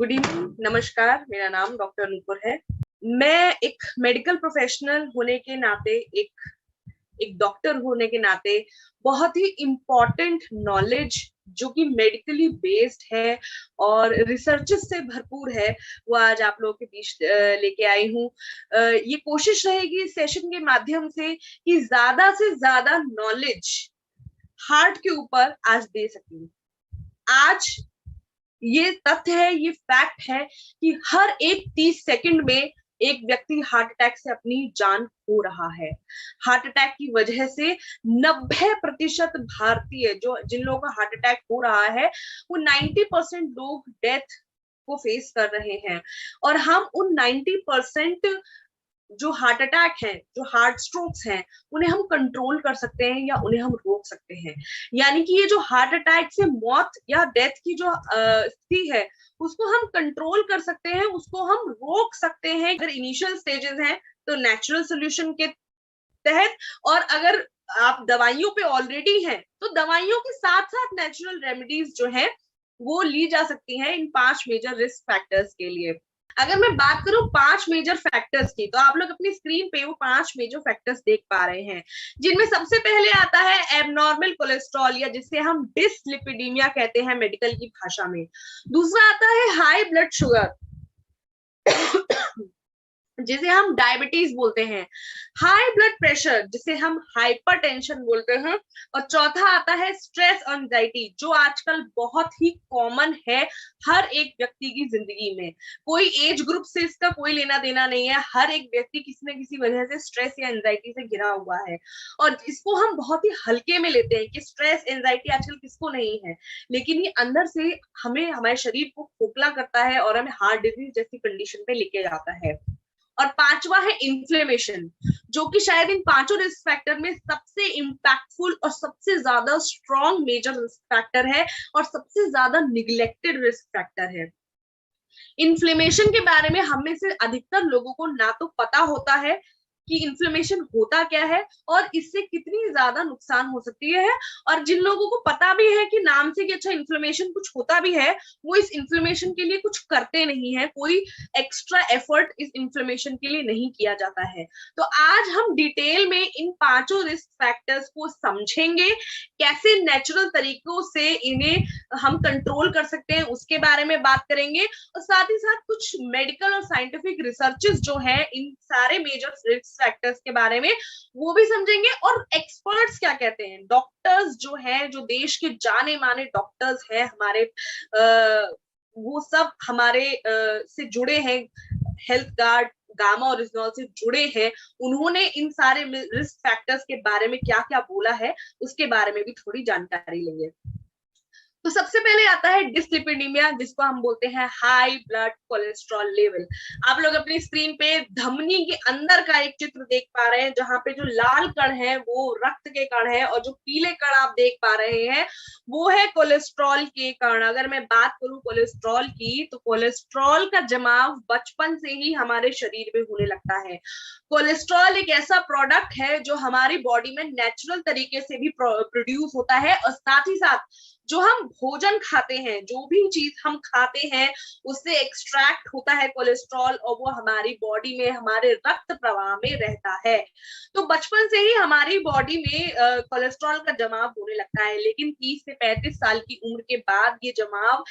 Good evening, नमस्कार। मेरा नाम डॉक्टर नूपुर है। मैं एक मेडिकल प्रोफेशनल होने के नाते, एक डॉक्टर होने के नाते बहुत ही इम्पोर्टेंट नॉलेज जो कि मेडिकली बेस्ड है और रिसर्चेस से भरपूर है, वो आज आप लोगों के बीच लेके आई हूँ। ये कोशिश रहेगी इस सेशन के माध्यम से कि ज्यादा से ज्यादा नॉलेज हार्ट के ऊपर आज दे सकूं। आज ये तथ्य है, ये फैक्ट है कि हर एक 30 सेकंड में एक व्यक्ति हार्ट अटैक से अपनी जान खो रहा है। हार्ट अटैक की वजह से 90% भारतीय जो जिन लोगों का हार्ट अटैक हो रहा है, वो 90% लोग डेथ को फेस कर रहे हैं। और हम उन 90% जो हार्ट अटैक है, जो हार्ट स्ट्रोक्स हैं, उन्हें हम कंट्रोल कर सकते हैं या उन्हें हम रोक सकते हैं। यानी कि ये जो हार्ट अटैक से मौत या डेथ की जो स्थिति है, उसको हम कंट्रोल कर सकते हैं, उसको हम रोक सकते हैं। अगर इनिशियल स्टेजेस हैं तो नेचुरल सोल्यूशन के तहत, और अगर आप दवाइयों पे ऑलरेडी हैं तो दवाइयों के साथ साथ नेचुरल रेमेडीज जो है वो ली जा सकती हैं इन 5 मेजर रिस्क फैक्टर्स के लिए। अगर मैं बात करूं 5 मेजर फैक्टर्स की, तो आप लोग अपनी स्क्रीन पे वो 5 मेजर फैक्टर्स देख पा रहे हैं, जिनमें सबसे पहले आता है एबनॉर्मल कोलेस्ट्रॉल, या जिसे हम डिसलिपिडीमिया कहते हैं मेडिकल की भाषा में। दूसरा आता है हाई ब्लड शुगर, जिसे हम डायबिटीज बोलते हैं। हाई ब्लड प्रेशर, जिसे हम हाइपरटेंशन बोलते हैं। और चौथा आता है स्ट्रेस एंजाइटी, जो आजकल बहुत ही कॉमन है हर एक व्यक्ति की जिंदगी में। कोई एज ग्रुप से इसका कोई लेना देना नहीं है, हर एक व्यक्ति किसी न किसी वजह से स्ट्रेस या एंजाइटी से घिरा हुआ है। और इसको हम बहुत ही हल्के में लेते हैं कि स्ट्रेस एंजाइटी आजकल किसको नहीं है, लेकिन ये अंदर से हमें, हमारे शरीर को खोखला करता है और हमें हार्ट डिजीज जैसी कंडीशन पे लेके जाता है। और पांचवा है इन्फ्लेमेशन, जो कि शायद इन पांचों रिस्क फैक्टर में सबसे इम्पैक्टफुल और सबसे ज्यादा स्ट्रॉन्ग मेजर रिस्क फैक्टर है और सबसे ज्यादा निग्लेक्टेड रिस्क फैक्टर है। इन्फ्लेमेशन के बारे में हम में से अधिकतर लोगों को ना तो पता होता है कि इन्फ्लेमेशन होता क्या है और इससे कितनी ज्यादा नुकसान हो सकती है, और जिन लोगों को पता भी है कि नाम से कि अच्छा इन्फ्लेमेशन कुछ होता भी है, वो इस इन्फ्लेमेशन के लिए कुछ करते नहीं है, कोई एक्स्ट्रा एफर्ट इस इन्फ्लेमेशन के लिए नहीं किया जाता है। तो आज हम डिटेल में इन पांचों रिस्क फैक्टर्स को समझेंगे, कैसे नेचुरल तरीकों से इन्हें हम कंट्रोल कर सकते हैं उसके बारे में बात करेंगे, और साथ ही साथ कुछ मेडिकल और साइंटिफिक रिसर्चेस जो है इन सारे मेजर रिस्क फैक्टर्स के बारे में वो भी समझेंगे। और एक्सपर्ट्स क्या कहते हैं, डॉक्टर्स जो है, जो देश के जाने माने डॉक्टर्स हैं हमारे, वो सब हमारे से जुड़े हैं, हेल्थ गार्ड गामा और रिजनॉल से जुड़े हैं, उन्होंने इन सारे रिस्क फैक्टर्स के बारे में क्या क्या बोला है उसके बारे में भी थोड़ी जानकारी लेंगे। तो सबसे पहले आता है डिसलिपिडीमिया, जिसको हम बोलते हैं हाई ब्लड कोलेस्ट्रॉल लेवल। आप लोग अपनी स्क्रीन पे धमनी के अंदर का एक चित्र देख पा रहे हैं, जहां पे जो लाल कण है वो रक्त के कण है, और जो पीले कण आप देख पा रहे हैं वो है कोलेस्ट्रॉल के कण। अगर मैं बात करूं कोलेस्ट्रॉल की, तो कोलेस्ट्रॉल का जमाव बचपन से ही हमारे शरीर में होने लगता है। कोलेस्ट्रॉल एक ऐसा प्रोडक्ट है जो हमारी बॉडी में नेचुरल तरीके से भी प्रोड्यूस होता है, और साथ ही साथ जो हम भोजन खाते हैं, जो भी चीज हम खाते हैं, उससे एक्सट्रैक्ट होता है कोलेस्ट्रॉल, और वो हमारी बॉडी में, हमारे रक्त प्रवाह में रहता है। तो बचपन से ही हमारी बॉडी में कोलेस्ट्रॉल का जमाव होने लगता है, लेकिन 30 से 35 साल की उम्र के बाद ये जमाव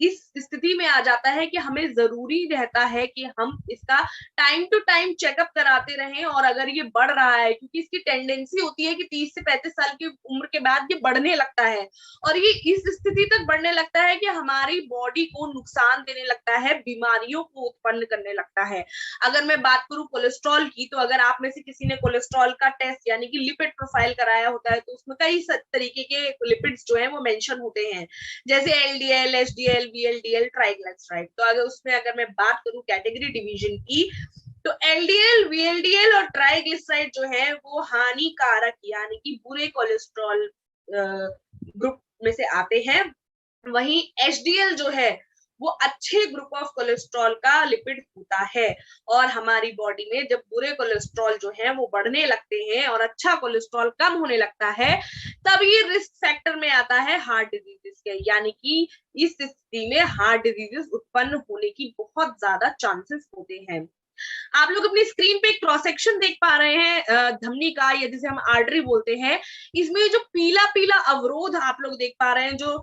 इस स्थिति में आ जाता है कि हमें जरूरी रहता है कि हम इसका टाइम टू टाइम चेकअप कराते रहें। और अगर ये बढ़ रहा है, क्योंकि इसकी टेंडेंसी होती है कि 30 से 35 साल की उम्र के बाद ये बढ़ने लगता है, और ये इस स्थिति तक बढ़ने लगता है कि हमारी बॉडी को नुकसान देने लगता है, बीमारियों को उत्पन्न करने लगता है। अगर मैं बात करूं कोलेस्ट्रॉल की, तो अगर आप में से किसी ने कोलेस्ट्रॉल का टेस्ट यानी कि लिपिड प्रोफाइल कराया होता है, तो उसमें कई तरीके के लिपिड्स जो है वो मेंशन होते हैं, जैसे एलडीएल, एचडीएल, वीएलडीएल, ट्राइग्लिसराइड। तो अगर मैं बात करूं कैटेगरी डिवीजन की, तो एलडीएल, वीएलडीएल और ट्राइग्लिसराइड जो है वो हानिकारक यानी कि बुरे कोलेस्ट्रॉल ग्रुप में से आते हैं। वहीं एचडीएल जो है वो अच्छे ग्रुप ऑफ कोलेस्ट्रॉल का लिपिड होता है। और हमारी बॉडी में जब बुरे कोलेस्ट्रॉल जो है वो बढ़ने लगते हैं और अच्छा कोलेस्ट्रॉल कम होने लगता है, तब ये रिस्क फैक्टर में आता है हार्ट डिजीजेस के। यानी कि इस स्थिति में हार्ट डिजीजेस उत्पन्न होने की बहुत ज्यादा चांसेस होते हैं। आप लोग अपनी स्क्रीन पे क्रॉस सेक्शन देख पा रहे हैं धमनी का, या जिसे हम आर्टरी बोलते हैं। इसमें जो पीला पीला अवरोध आप लोग देख पा रहे हैं, जो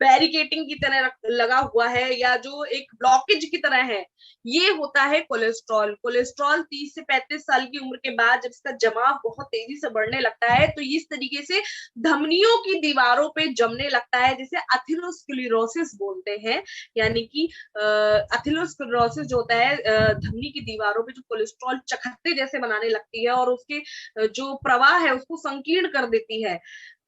बैरिकेटिंग की तरह लगा हुआ है या जो एक ब्लॉकेज की तरह है, ये होता है कोलेस्ट्रॉल। कोलेस्ट्रॉल 30 से 35 साल की उम्र के बाद जब इसका जमाव बहुत तेजी से बढ़ने लगता है, तो इस तरीके से धमनियों की दीवारों पे जमने लगता है, जिसे एथेरोस्क्लेरोसिस बोलते हैं। यानी कि एथेरोस्क्लेरोसिस जो होता है, धमनी की दीवारों पे जो कोलेस्ट्रॉल चकत्ते जैसे बनाने लगती है और उसके जो प्रवाह है उसको संकीर्ण कर देती है,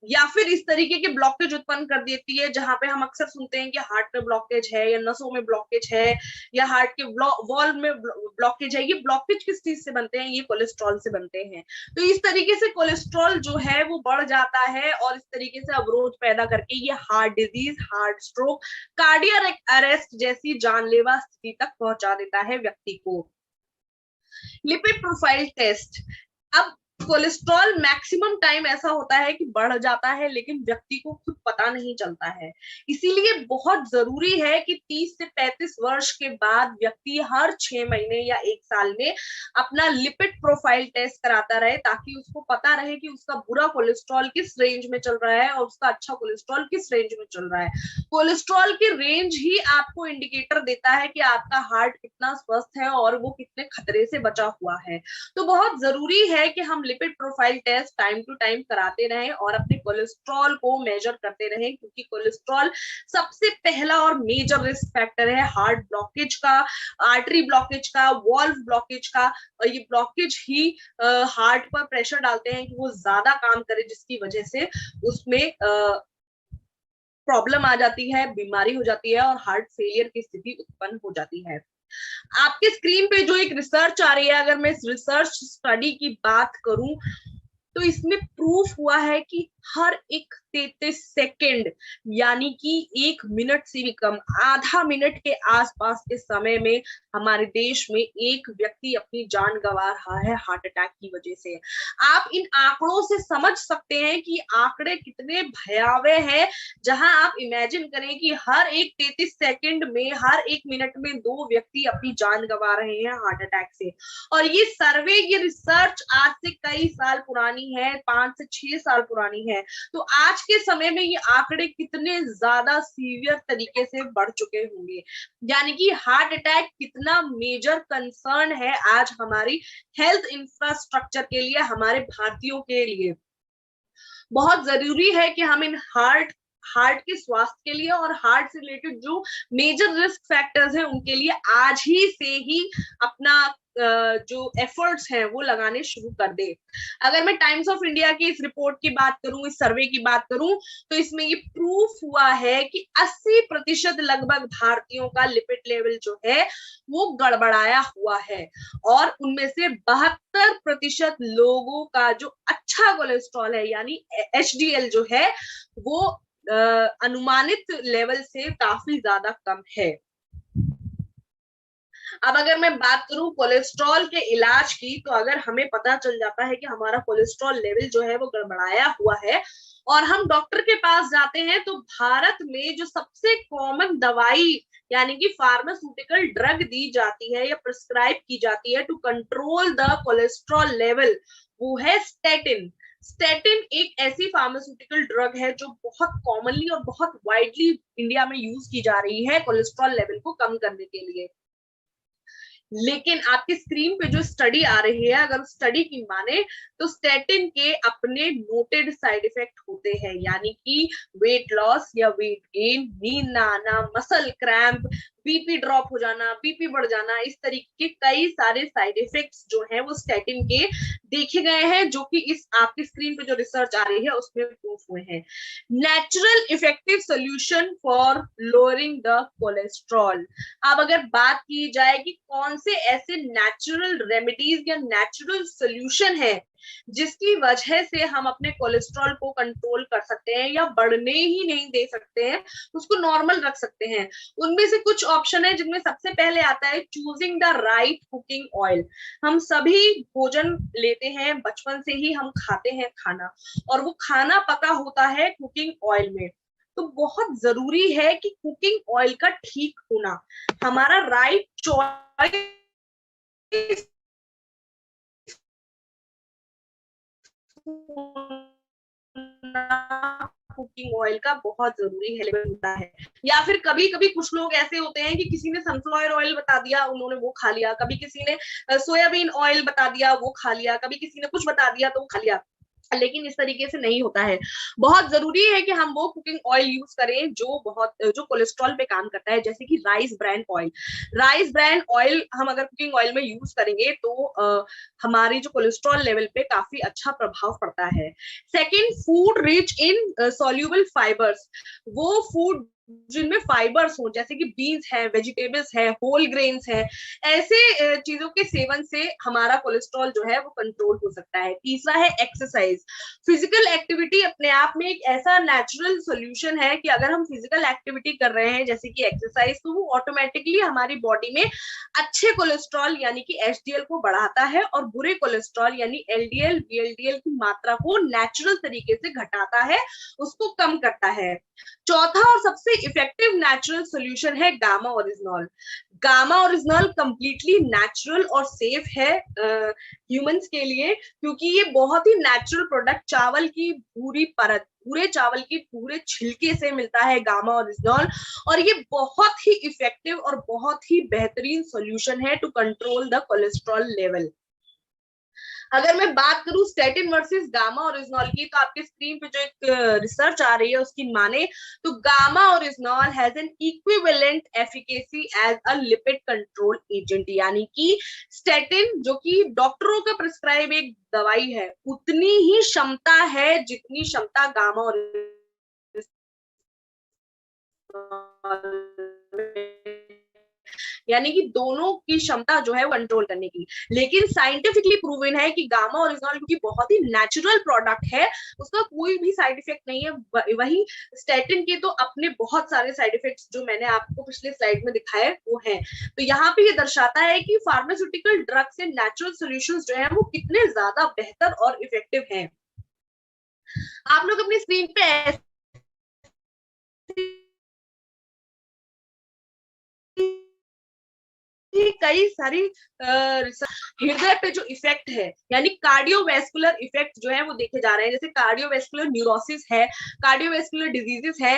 या फिर इस तरीके के ब्लॉकेज उत्पन्न कर देती है, जहां पे हम अक्सर सुनते हैं कि हार्ट में ब्लॉकेज है या नसों में ब्लॉकेज है या हार्ट के वॉल में ब्लॉकेज है। ये ब्लॉकेज किस चीज से बनते हैं? ये कोलेस्ट्रॉल से बनते हैं। तो इस तरीके से कोलेस्ट्रॉल जो है वो बढ़ जाता है और इस तरीके से अवरोध पैदा करके ये heart disease, heart stroke, cardiac arrest जैसी जानलेवा स्थिति तक पहुंचा देता है व्यक्ति को। Lipid profile test. अब कोलेस्ट्रॉल मैक्सिमम टाइम ऐसा होता है कि बढ़ जाता है, लेकिन व्यक्ति को खुद पता नहीं चलता है। इसीलिए बहुत जरूरी है कि 30 से 35 वर्ष के बाद व्यक्ति हर 6 महीने या 1 साल में अपना लिपिड प्रोफाइल टेस्ट कराता रहे, ताकि उसको पता रहे कि उसका बुरा कोलेस्ट्रॉल किस रेंज में चल रहा है और उसका अच्छा कोलेस्ट्रॉल किस रेंज में चल रहा है। कोलेस्ट्रॉल की रेंज ही आपको इंडिकेटर देता है कि आपका हार्ट कितना स्वस्थ है और वो कितने खतरे से बचा हुआ है। तो बहुत जरूरी है कि हम lipid profile test time to time कराते रहें और अपने कोलेस्ट्रॉल को मेजर करते रहें, क्योंकि कोलेस्ट्रॉल सबसे पहला और मेजर रिस्क फैक्टर है हार्ट ब्लॉकेज का, आर्टरी ब्लॉकेज का, वॉल्व ब्लॉकेज का। और ये ब्लॉकेज ही हार्ट पर प्रेशर डालते हैं कि वो ज्यादा काम करे, जिसकी वजह से उसमें प्रॉब्लम आ जाती है, बीमारी हो जाती है और हार्ट फेलियर की स्थिति उत्पन्न हो जाती है। आपके स्क्रीन पे जो एक रिसर्च आ रही है, अगर मैं इस रिसर्च स्टडी की बात करूं, तो इसमें प्रूफ हुआ है कि हर एक 33 सेकेंड यानी कि 1 मिनट से भी कम, आधा मिनट के आसपास के समय में हमारे देश में एक व्यक्ति अपनी जान गंवा रहा है हार्ट अटैक की वजह से। आप इन आंकड़ों से समझ सकते हैं कि आंकड़े कितने भयावह हैं, जहां आप इमेजिन करें कि हर एक 33 सेकेंड में, हर 1 मिनट में 2 व्यक्ति अपनी जान गंवा रहे हैं हार्ट अटैक से। और ये सर्वे, ये रिसर्च आज से कई साल पुरानी है, 5 से 6 साल पुरानी है। तो आज के समय में ये आंकड़े कितने ज्यादा सीवियर तरीके से बढ़ चुके होंगे, यानी कि हार्ट अटैक कितना मेजर कंसर्न है आज हमारी हेल्थ इंफ्रास्ट्रक्चर के लिए, हमारे भारतीयों के लिए। बहुत जरूरी है कि हम इन हार्ट के स्वास्थ्य के लिए और हार्ट से रिलेटेड जो मेजर रिस्क फैक्टर्स हैं उनके लिए आज ही से ही अपना जो एफर्ट्स हैं वो लगाने शुरू कर दे। अगर मैं टाइम्स ऑफ इंडिया की इस रिपोर्ट की बात करूं, इस सर्वे की बात करूं, तो इसमें ये प्रूफ हुआ है कि 80% लगभग भारतीयों का लिपिड लेवल जो है वो गड़बड़ाया हुआ है और उनमें से 72% लोगों का जो अच्छा कोलेस्ट्रॉल है यानी एचडीएल जो है वो अनुमानित लेवल से काफी ज्यादा कम है। अब अगर मैं बात करूं कोलेस्ट्रॉल के इलाज की, तो अगर हमें पता चल जाता है कि हमारा कोलेस्ट्रॉल लेवल जो है वो गड़बड़ाया हुआ है और हम डॉक्टर के पास जाते हैं, तो भारत में जो सबसे कॉमन दवाई यानी कि फार्मास्यूटिकल ड्रग दी जाती है या प्रिस्क्राइब की जाती है to control the cholesterol level, वो है स्टेटिन। स्टेटिन एक ऐसी फार्मास्यूटिकल ड्रग है जो बहुत कॉमनली और बहुत वाइडली इंडिया में यूज की जा रही है कोलेस्ट्रॉल लेवल को कम करने के लिए। लेकिन आपकी स्क्रीन पे जो स्टडी आ रही है, अगर स्टडी की माने, तो स्टेटिन के अपने नोटेड साइड इफेक्ट होते हैं, यानी कि वेट लॉस या वेट गेन, नींद ना आना, मसल क्रैम्प, बीपी ड्रॉप हो जाना, बीपी बढ़ जाना, इस तरीके के कई सारे साइड इफेक्ट्स जो हैं वो स्टेटिन के देखे गए हैं, जो कि इस आपकी स्क्रीन पे जो रिसर्च आ रही है उसमें प्रूफ हुए हैं। Natural effective solution for lowering the cholesterol. अब अगर बात की जाए कि कौन से ऐसे नेचुरल रेमेडीज या नेचुरल सोल्यूशन है जिसकी वजह से हम अपने कोलेस्ट्रॉल को कंट्रोल कर सकते हैं या बढ़ने ही नहीं दे सकते हैं, उसको नॉर्मल रख सकते हैं। उनमें से कुछ ऑप्शन है जिनमें सबसे पहले आता है choosing the right cooking oil. हम सभी भोजन लेते हैं, बचपन से ही हम खाते हैं खाना, और वो खाना पका होता है कुकिंग ऑयल में। तो बहुत जरूरी है कि कुकिंग ऑयल का ठीक होना, हमारा राइट चॉइस कुकिंग ऑयल का बहुत जरूरी है होता है। या फिर कभी कभी कुछ लोग ऐसे होते हैं कि किसी ने सनफ्लावर ऑयल बता दिया, उन्होंने वो खा लिया, कभी किसी ने सोयाबीन ऑयल बता दिया, वो खा लिया, कभी किसी ने कुछ बता दिया तो वो खा लिया। लेकिन इस तरीके से नहीं होता है। बहुत जरूरी है कि हम वो कुकिंग ऑयल यूज करें जो कोलेस्ट्रॉल पे काम करता है, जैसे कि rice bran oil. Rice bran oil हम अगर कुकिंग ऑयल में यूज करेंगे तो हमारी जो कोलेस्ट्रॉल लेवल पे काफी अच्छा प्रभाव पड़ता है। Second, food rich in soluble fibres. वो फूड जिनमें फाइबर्स हो, जैसे कि बीन्स है, वेजिटेबल्स है, होल ग्रेन्स है, ऐसे चीजों के सेवन से हमारा कोलेस्ट्रॉल जो है वो कंट्रोल हो सकता है। तीसरा है एक्सरसाइज। फिजिकल एक्टिविटी अपने आप में एक ऐसा नेचुरल सोल्यूशन है कि अगर हम फिजिकल एक्टिविटी कर रहे हैं जैसे कि एक्सरसाइज, तो वो ऑटोमेटिकली हमारी बॉडी में अच्छे कोलेस्ट्रॉल यानी कि एचडीएल को बढ़ाता है और बुरे कोलेस्ट्रॉल यानी एलडीएल वीएलडीएल की मात्रा को नेचुरल तरीके से घटाता है, उसको कम करता है। चौथा और सबसे इफेक्टिव नेचुरल सोल्यूशन है gamma oryzanol. Gamma oryzanol completely natural और सेफ है ह्यूमंस के लिए, क्योंकि ये बहुत ही नेचुरल प्रोडक्ट चावल की पूरी परत, पूरे चावल की पूरे छिलके से मिलता है गामा ओरिजिनॉल, और ये बहुत ही इफेक्टिव और बहुत ही बेहतरीन सोल्यूशन है to control the cholesterol level. अगर मैं बात करूं स्टेटिन वर्सेस गामा ओरिजिनॉल की, तो आपके स्क्रीन पे जो एक रिसर्च आ रही है उसकी माने तो gamma oryzanol has an equivalent efficacy as a lipid control agent, यानी कि स्टेटिन जो कि डॉक्टरों का प्रिस्क्राइब एक दवाई है, उतनी ही क्षमता है जितनी क्षमता गामा ओरिजिनॉल यानी कि दोनों की क्षमता जो है वो कंट्रोल करने की। लेकिन साइंटिफिकली प्रूवन है कि गामा ओरिजिनॉल क्योंकि बहुत ही नेचुरल प्रोडक्ट है, उसका कोई भी साइड इफेक्ट नहीं है। वही स्टेटिन के तो अपने बहुत सारे साइड इफेक्ट्स जो मैंने आपको पिछले स्लाइड में दिखाए वो हैं। तो यहाँ पे ये दर्शाता है कि फार्मास्यूटिकल ड्रग से नेचुरल सॉल्यूशंस जो है वो कितने ज्यादा बेहतर और इफेक्टिव हैं। आप लोग अपनी स्क्रीन पे कई सारी हृदय पे जो इफेक्ट है यानी कार्डियोवैस्कुलर इफेक्ट जो है वो देखे जा रहे हैं, जैसे कार्डियोवैस्कुलर न्यूरोसिस है, कार्डियोवैस्कुलर डिजीजेस है,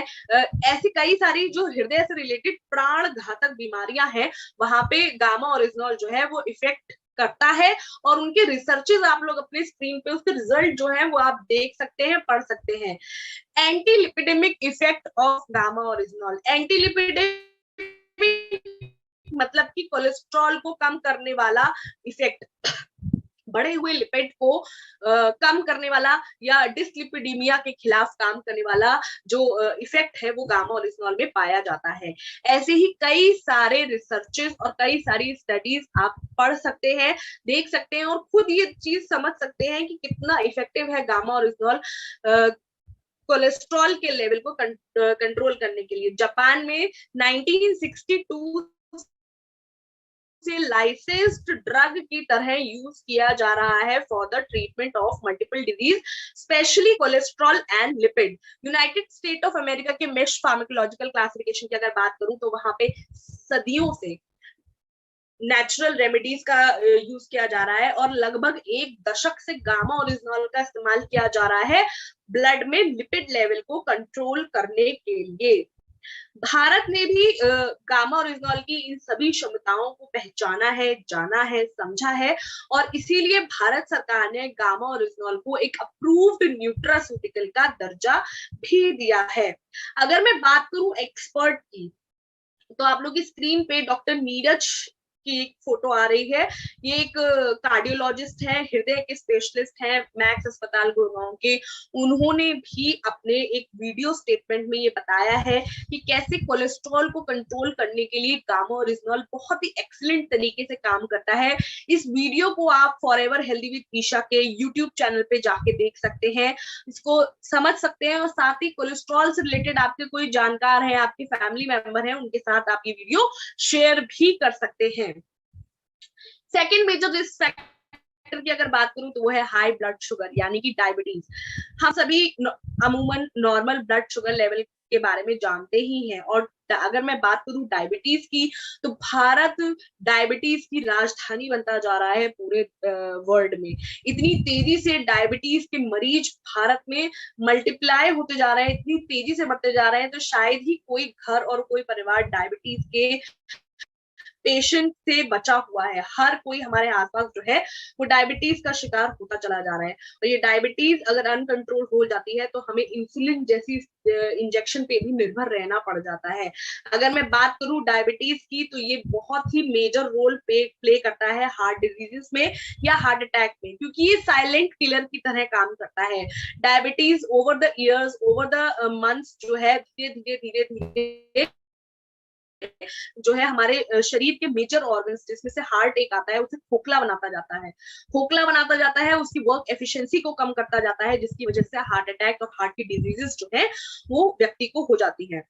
ऐसी कई सारी जो हृदय से रिलेटेड प्राण घातक बीमारियां हैं, वहां पे गामा ओरिजिनॉल जो है वो इफेक्ट करता है। और उनके रिसर्चेस आप लोग अपने स्क्रीन पे उसके रिजल्ट जो है वो आप देख सकते हैं, पढ़ सकते हैं। Anti lipidaemic effect of gamma oryzanol. Anti lipidaemic मतलब कि कोलेस्ट्रॉल को कम करने वाला इफेक्ट, बढ़े हुए लिपिड को कम करने वाला या डिसलिपिडीमिया के खिलाफ काम करने वाला जो इफेक्ट है वो गामा ओरिजिनॉल में पाया जाता है। ऐसे ही कई सारे रिसर्चेस और कई सारी स्टडीज आप पढ़ सकते हैं, देख सकते हैं और खुद ये चीज समझ सकते हैं कि कितना इफेक्टिव है गामा ओरिजिनॉल कोलेस्ट्रॉल के लेवल को कंट्रोल करने के लिए। जापान में 1962 से लाइसेंस्ड ड्रग की तरह यूज किया जा रहा है for the treatment of multiple disease, specially cholesterol and lipid. United state of America के मेश फार्माकोलॉजिकल क्लासिफिकेशन की अगर बात करूं तो वहां पे सदियों से नेचुरल रेमेडीज का यूज किया जा रहा है और लगभग एक दशक से गामा ओरिजिनॉल का इस्तेमाल किया जा रहा है ब्लड में लिपिड लेवल को कंट्रोल करने के लिए। भारत ने भी गामा ओरिजिनॉल की इन सभी क्षमताओं को पहचाना है, जाना है, समझा है और इसीलिए भारत सरकार ने गामा ओरिजिनॉल को एक अप्रूव्ड न्यूट्रास्यूटिकल का दर्जा भी दिया है। अगर मैं बात करूं एक्सपर्ट की, तो आप लोग की स्क्रीन पे डॉक्टर नीरज की एक फोटो आ रही है। ये एक कार्डियोलॉजिस्ट है, हृदय के स्पेशलिस्ट हैं मैक्स अस्पताल गुड़गांव के। उन्होंने भी अपने एक वीडियो स्टेटमेंट में ये बताया है कि कैसे कोलेस्ट्रॉल को कंट्रोल करने के लिए गामा ओरिजिनल बहुत ही एक्सीलेंट तरीके से काम करता है। इस वीडियो को आप फॉरएवर हेल्दी विद ईशा के यूट्यूब चैनल पे जाके देख सकते हैं, इसको समझ सकते हैं, और साथ ही कोलेस्ट्रॉल से रिलेटेड आपके कोई जानकार है, आपके फैमिली मेंबर है, उनके साथ आप ये वीडियो शेयर भी कर सकते हैं। सेकेंड मेजर रिस्क फैक्टर की अगर बात करूं तो वो है हाई ब्लड शुगर यानी कि डायबिटीज। हम सभी अमूमन नॉर्मल ब्लड शुगर लेवल के बारे में जानते ही हैं, और अगर मैं बात करूं डायबिटीज की तो भारत डायबिटीज की राजधानी बनता जा रहा है पूरे वर्ल्ड में। इतनी तेजी से डायबिटीज के मरीज भारत में मल्टीप्लाई होते जा रहे हैं, इतनी तेजी से बढ़ते जा रहे हैं, तो शायद ही कोई घर और कोई परिवार डायबिटीज के पेशेंट से बचा हुआ है। हर कोई हमारे आसपास जो है वो डायबिटीज का शिकार होता चला जा रहा है, और ये डायबिटीज अगर अनकंट्रोल हो जाती है तो हमें इंसुलिन जैसी इंजेक्शन पे भी निर्भर रहना पड़ जाता है। अगर मैं बात करूं डायबिटीज की तो ये बहुत ही मेजर रोल प्ले करता है हार्ट डिजीजेस में या हार्ट अटैक में, क्योंकि ये साइलेंट किलर की तरह काम करता है। Diabetes over the years, over the months जो है धीरे धीरे धीरे धीरे जो है हमारे शरीर के मेजर ऑर्गन्स जिसमें से हार्ट एक आता है उसे खोखला बनाता जाता है, खोखला बनाता जाता है, उसकी वर्क एफिशिएंसी को कम करता जाता है, जिसकी वजह से हार्ट अटैक और हार्ट की डिजीजेस जो है वो व्यक्ति को हो जाती है।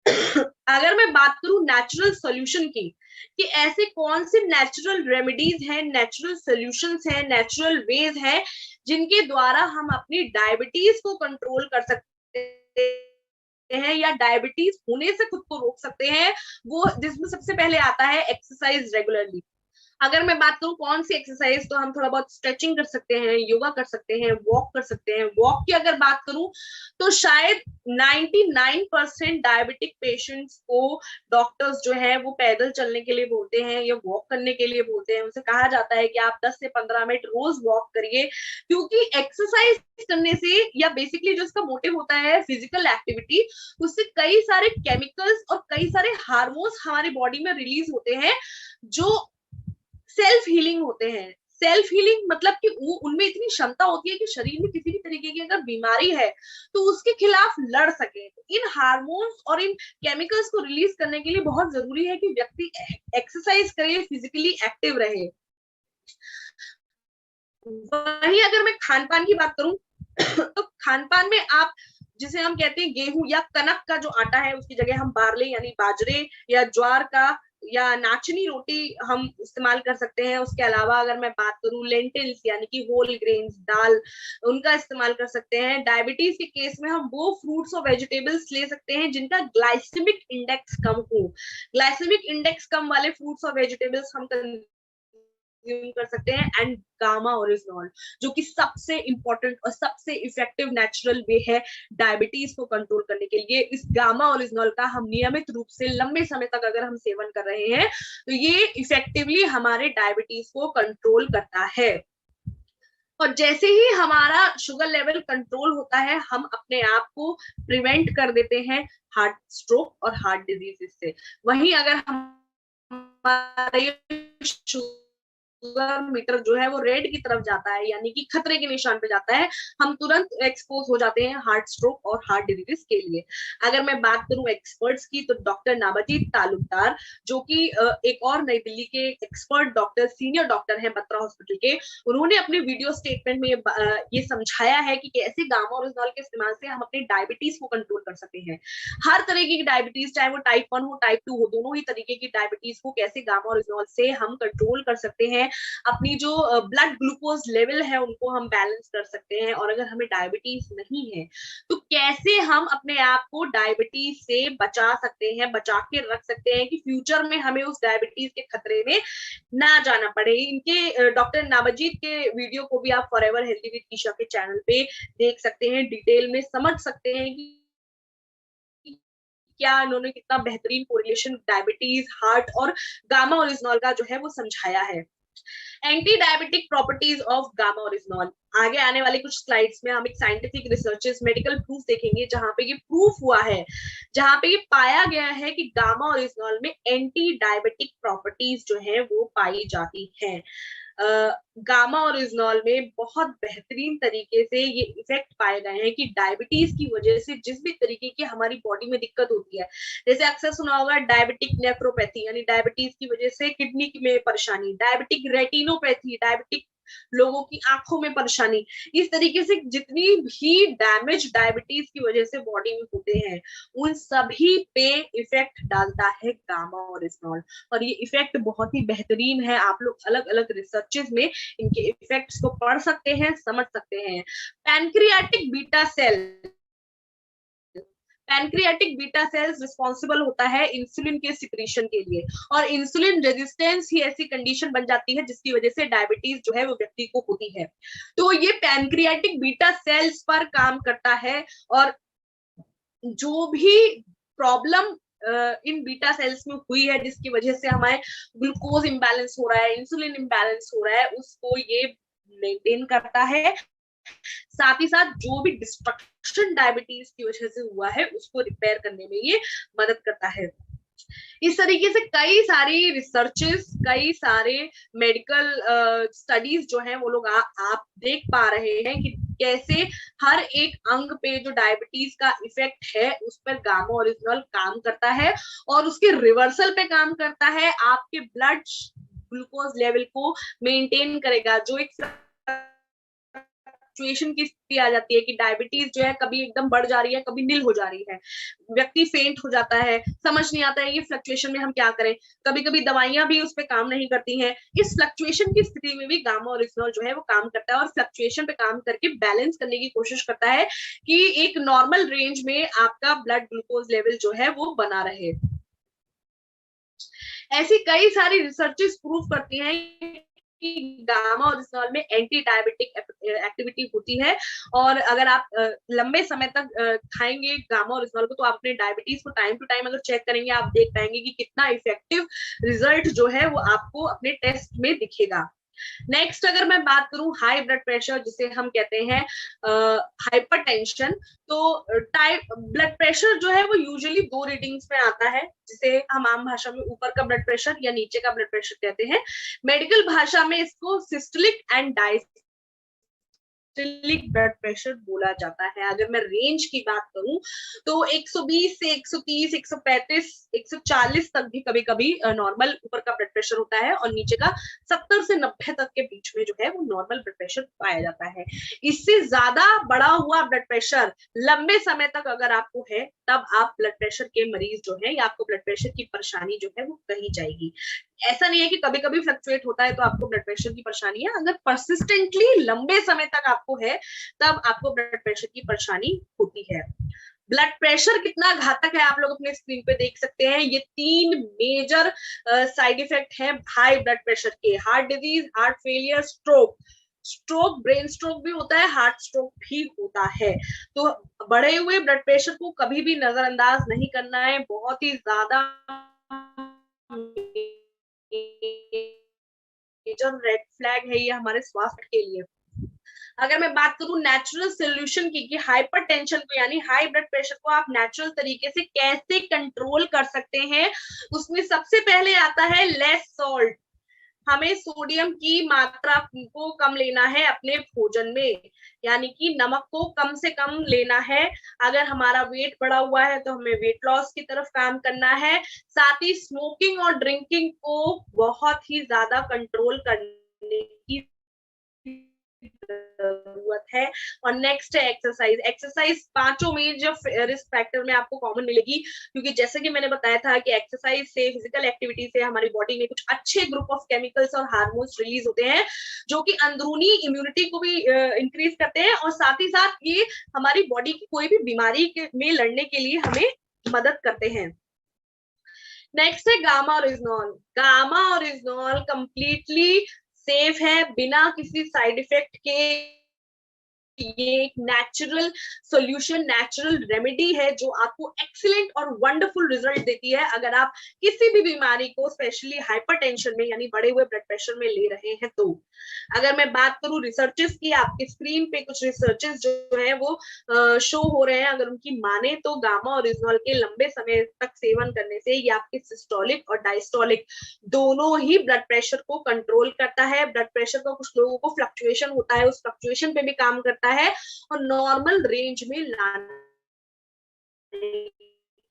अगर मैं बात करूं नेचुरल सॉल्यूशन की, कि ऐसे कौन से नेचुरल रेमेडीज हैं, नेचुरल सॉल्यूशंस हैं, नेचुरल वेज हैं जिनके द्वारा हम अपनी डायबिटीज को कंट्रोल कर सकते हैं या डायबिटीज होने से खुद को रोक सकते हैं, वो जिसमें सबसे पहले आता है एक्सरसाइज रेगुलरली। अगर मैं बात करूं कौन सी एक्सरसाइज, तो हम थोड़ा बहुत स्ट्रेचिंग कर सकते हैं, योगा कर सकते हैं, वॉक कर सकते हैं। वॉक की अगर बात करूं तो शायद 99% डायबिटिक पेशेंट्स को डॉक्टर्स जो है वो पैदल चलने के लिए बोलते हैं या वॉक करने के लिए बोलते हैं। उनसे कहा जाता है कि आप 10 से 15 मिनट रोज वॉक करिए, क्योंकि एक्सरसाइज करने से या बेसिकली जो इसका मोटिव होता है फिजिकल एक्टिविटी, उससे कई सारे केमिकल्स और कई सारे हार्मोन्स हमारी बॉडी में रिलीज होते हैं जो सेल्फ हीलिंग होते हैं। सेल्फ हीलिंग मतलब कि उनमें इतनी क्षमता होती है कि शरीर में किसी भी तरीके की अगर बीमारी है तो उसके खिलाफ लड़ सके। इन हार्मोन्स और इन केमिकल्स को रिलीज करने के लिए बहुत जरूरी है कि व्यक्ति एक्सरसाइज करे, फिजिकली एक्टिव रहे। वहीं अगर मैं खान पान की बात करूं तो खान पान में आप जिसे हम कहते हैं गेहूं या कनक का जो आटा है उसकी जगह हम बार्ले यानी बाजरे या ज्वार का या नाचनी रोटी हम इस्तेमाल कर सकते हैं। उसके अलावा अगर मैं बात करूं लेंटिल्स यानी कि होल ग्रेन्स दाल, उनका इस्तेमाल कर सकते हैं। डायबिटीज के केस में हम वो फ्रूट्स और वेजिटेबल्स ले सकते हैं जिनका ग्लाइसेमिक इंडेक्स कम हो। ग्लाइसेमिक इंडेक्स कम वाले फ्रूट्स और वेजिटेबल्स हम कर सकते हैं। एंड गामा ओरिजिनॉल जो कि सबसे इंपॉर्टेंट और सबसे इफेक्टिव नेचुरल वे है डायबिटीज को कंट्रोल करने के लिए। इस गामा ओरिजिनॉल का हम नियमित रूप से लंबे समय तक अगर हम सेवन कर रहे हैं तो ये इफेक्टिवली हमारे डायबिटीज को कंट्रोल करता है। और जैसे ही हमारा शुगर लेवल कंट्रोल होता है हम अपने आप को प्रिवेंट कर देते हैं हार्ट स्ट्रोक और हार्ट डिजीज से। वहीं अगर हमारे शुगर मीटर जो है वो रेड की तरफ जाता है यानी कि खतरे के निशान पे जाता है, हम तुरंत एक्सपोज हो जाते हैं हार्ट स्ट्रोक और हार्ट डिजीज के लिए। अगर मैं बात करूं एक्सपर्ट्स की तो डॉक्टर नाबाजीत तालुकदार जो कि एक और नई दिल्ली के एक्सपर्ट डॉक्टर सीनियर डॉक्टर हैं बत्रा हॉस्पिटल के, उन्होंने अपने वीडियो स्टेटमेंट में ये समझाया है कि कैसे गामा ओरिजिनॉल के इस्तेमाल से हम अपनी डायबिटीज को कंट्रोल कर सकते हैं। हर तरह की डायबिटीज चाहे वो टाइप 1 हो टाइप 2 हो, दोनों ही तरीके की डायबिटीज को कैसे गामा ओरिजिनॉल से हम कंट्रोल कर सकते हैं। अपनी जो ब्लड ग्लूकोज लेवल है उनको हम बैलेंस कर सकते हैं। और अगर हमें डायबिटीज नहीं है तो कैसे हम अपने आप को डायबिटीज से बचा सकते हैं, बचा के रख सकते हैं कि फ्यूचर में हमें उस डायबिटीज के खतरे में ना जाना पड़े। इनके डॉक्टर नाबाजीत के वीडियो को भी आप फॉरएवर हेल्दी विद ईशा के चैनल पे देख सकते हैं, डिटेल में समझ सकते हैं कि क्या इन्होंने कितना बेहतरीन कोरिलेशन डायबिटीज हार्ट और गामा ओरिजिनॉल का जो है वो समझाया है। Anti diabetic properties of gamma oryzanol. आगे आने वाली कुछ स्लाइड्स में हम एक साइंटिफिक रिसर्चेस, मेडिकल प्रूफ देखेंगे जहां पे ये प्रूफ हुआ है, जहां पे ये पाया गया है कि गामा ओरिजिनॉल में एंटी डायबिटिक प्रॉपर्टीज जो है वो पाई जाती हैं। गामा ओरिजिनॉल में बहुत बेहतरीन तरीके से ये इफेक्ट पाए गए हैं कि डायबिटीज की वजह से जिस भी तरीके की हमारी बॉडी में दिक्कत होती है, जैसे अक्सर सुना होगा डायबिटिक नेफ्रोपैथी यानी डायबिटीज की वजह से किडनी में परेशानी, डायबिटिक रेटिनोपैथी, डायबिटिक लोगों की आंखों में परेशानी, इस तरीके से जितनी भी डैमेज डायबिटीज की वजह से बॉडी में होते हैं उन सभी पे इफेक्ट डालता है गामा ओरिजिनॉल। और ये इफेक्ट बहुत ही बेहतरीन है, आप लोग अलग अलग रिसर्चेस में इनके इफेक्ट्स को पढ़ सकते हैं, समझ सकते हैं। Pancreatic beta cell, pancreatic beta cells responsible होता है इंसुलिन के सिक्रीशन के लिए, और इंसुलिन रेजिस्टेंस ही ऐसी कंडीशन बन जाती है जिसकी वजह से डायबिटीज जो है वो व्यक्ति को होती है। तो ये पैनक्रियाटिक बीटा सेल्स पर काम करता है, और जो भी प्रॉब्लम इन बीटा सेल्स में हुई है जिसकी वजह से हमारे ग्लूकोज इम्बैलेंस हो रहा है, इंसुलिन इम्बैलेंस हो रहा है, उसको ये मेंटेन करता है। साथ ही साथ जो भी डिस्ट्रक्शन डायबिटीज की वजह से हुआ है उसको रिपेयर करने में ये मदद करता है। इस तरीके से कई सारी रिसर्चेस, कई सारे मेडिकल स्टडीज जो है वो लोग आप देख पा रहे हैं कि कैसे हर एक अंग पे जो डायबिटीज का इफेक्ट है उस पर गामा ओरिजिनॉल काम करता है, और उसके रिवर्सल पे काम करता है, आपके ब्लड ग्लूकोज लेवल को मेंटेन करेगा। जो एक फ्लक्चुएशन की स्थिति आ जाती है कि डायबिटीज जो है कभी एकदम बढ़ जा रही है, कभी नील हो जा रही है, व्यक्ति फेंट हो जाता है, समझ नहीं आता है ये फ्लक्चुएशन में हम क्या करें, कभी कभी दवाइयां भी उस पर काम नहीं करती हैं। इस फ्लक्चुएशन की स्थिति में भी गामा ओरिजिनॉल जो है वो काम करता है, और फ्लक्चुएशन पे काम करके बैलेंस करने की कोशिश करता है कि एक नॉर्मल रेंज में आपका ब्लड ग्लूकोज लेवल जो है वो बना रहे। ऐसी कई सारी रिसर्चेस प्रूव करती हैं कि गामा ओरिजिनॉल में एंटी डायबिटिक एक्टिविटी होती है, और अगर आप लंबे समय तक खाएंगे गामा ओरिजिनॉल को तो आप अपने डायबिटीज को टाइम टू टाइम अगर चेक करेंगे आप देख पाएंगे कि कितना इफेक्टिव रिजल्ट जो है वो आपको अपने टेस्ट में दिखेगा। नेक्स्ट अगर मैं बात करूं हाई ब्लड प्रेशर, जिसे हम कहते हैं हाइपरटेंशन, तो ब्लड प्रेशर जो है वो यूजुअली दो रीडिंग्स में आता है, जिसे हम आम भाषा में ऊपर का ब्लड प्रेशर या नीचे का ब्लड प्रेशर कहते हैं। मेडिकल भाषा में इसको systolic and diastolic blood pressure बोला जाता है। अगर मैं रेंज की बात करूं तो 120 से 130, 135, 140 तक भी कभी कभी नॉर्मल ऊपर का ब्लड प्रेशर होता है, और नीचे का 70 से 90 तक के बीच में जो है वो नॉर्मल ब्लड प्रेशर पाया जाता है। इससे ज्यादा बढ़ा हुआ ब्लड प्रेशर लंबे समय तक अगर आपको है तब आप ब्लड प्रेशर के मरीज जो है या आपको ब्लड प्रेशर की परेशानी जो है वो कही जाएगी। ऐसा नहीं है कि कभी कभी फ्लक्चुएट होता है तो आपको ब्लड प्रेशर की परेशानी है, अगर परसिस्टेंटली लंबे समय तक आपको है तब आपको ब्लड प्रेशर की परेशानी होती है। ब्लड प्रेशर कितना घातक है आप लोग अपने स्क्रीन पे देख सकते हैं। ये 3 मेजर साइड इफेक्ट है हाई ब्लड प्रेशर के: heart disease, heart failure, stroke. Stroke, brain stroke भी होता है, हार्ट स्ट्रोक भी होता है। तो बढ़े हुए ब्लड प्रेशर को कभी भी नजरअंदाज नहीं करना है, बहुत ही ज्यादा मेजर रेड फ्लैग है ये हमारे स्वास्थ्य के लिए। अगर मैं बात करूं नेचुरल सोल्यूशन की कि हाइपरटेंशन को यानी हाई ब्लड प्रेशर को आप नेचुरल तरीके से कैसे कंट्रोल कर सकते हैं, उसमें सबसे पहले आता है लेस सॉल्ट। हमें सोडियम की मात्रा को कम लेना है अपने भोजन में, यानी कि नमक को कम से कम लेना है। अगर हमारा वेट बढ़ा हुआ है तो हमें वेट लॉस की तरफ काम करना है। साथ ही स्मोकिंग और ड्रिंकिंग को बहुत ही ज्यादा कंट्रोल करने की जरूरत है। और नेक्स्ट है एक्सरसाइज। एक्सरसाइज पांचों में जो रिस्क फैक्टर में आपको कॉमन मिलेगी, क्योंकि जैसे कि मैंने बताया था कि एक्सरसाइज से, फिजिकल एक्टिविटी से हमारी बॉडी में कुछ अच्छे ग्रुप ऑफ केमिकल्स और हार्मोन्स रिलीज होते हैं जो कि अंदरूनी इम्यूनिटी को भी इंक्रीज करते हैं, और साथ ही साथ ये हमारी बॉडी की कोई भी बीमारी में लड़ने के लिए हमें मदद करते हैं। नेक्स्ट है gamma oryzanol. Gamma oryzanol completely safe है, बिना किसी साइड इफेक्ट के ये एक नेचुरल सॉल्यूशन, नेचुरल रेमेडी है जो आपको एक्सीलेंट और वंडरफुल रिजल्ट देती है अगर आप किसी भी बीमारी को, स्पेशली हाइपरटेंशन में यानी बढ़े हुए ब्लड प्रेशर में ले रहे हैं तो। अगर मैं बात करूं रिसर्चेस की, आपकी स्क्रीन पे कुछ रिसर्चेस जो है वो शो हो रहे हैं, अगर उनकी माने तो गामा ओरिजिनॉल के लंबे समय तक सेवन करने से ये आपके सिस्टोलिक और डायस्टोलिक दोनों ही ब्लड प्रेशर को कंट्रोल करता है। ब्लड प्रेशर का कुछ लोगों को फ्लक्चुएशन होता है, उस फ्लक्चुएशन पे भी काम करता है और नॉर्मल रेंज में लाने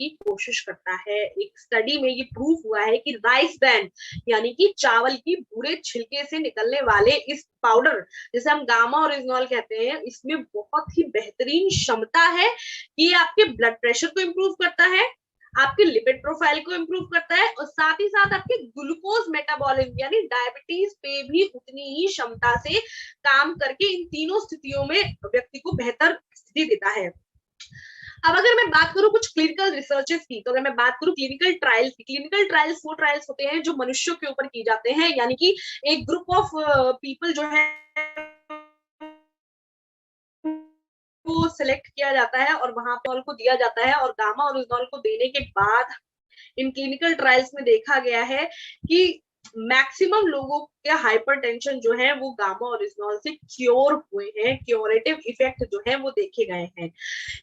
की कोशिश करता है। एक स्टडी में ये प्रूव हुआ है कि राइस ब्रैन यानी कि चावल की भूरे छिलके से निकलने वाले इस पाउडर, जिसे हम गामा ओरिजिनॉल कहते हैं, इसमें बहुत ही बेहतरीन क्षमता है कि ये आपके ब्लड प्रेशर को इंप्रूव करता है, आपके लिपिड प्रोफाइल को इंप्रूव करता है और साथ ही साथ आपके ग्लूकोज मेटाबॉलिज्म यानी डायबिटीज पे भी उतनी ही क्षमता से काम करके इन तीनों स्थितियों में व्यक्ति को बेहतर स्थिति देता है। अब अगर मैं बात करूं कुछ क्लिनिकल रिसर्चेस की, तो अगर मैं बात करूं क्लिनिकल ट्रायल्स की, क्लिनिकल ट्रायल्स वो ट्रायल्स होते हैं जो मनुष्यों के ऊपर की जाते हैं, यानी कि एक ग्रुप ऑफ पीपल जो है को सिलेक्ट किया जाता है और वहां पर को दिया जाता है, और गामा ओरिजिनॉल को देने के बाद इन क्लिनिकल ट्रायल्स में देखा गया है कि मैक्सिमम लोगों के हाइपरटेंशन जो है वो गामा ओरिजिनॉल से क्योर हुए हैं, क्योरेटिव इफेक्ट जो है वो देखे गए हैं।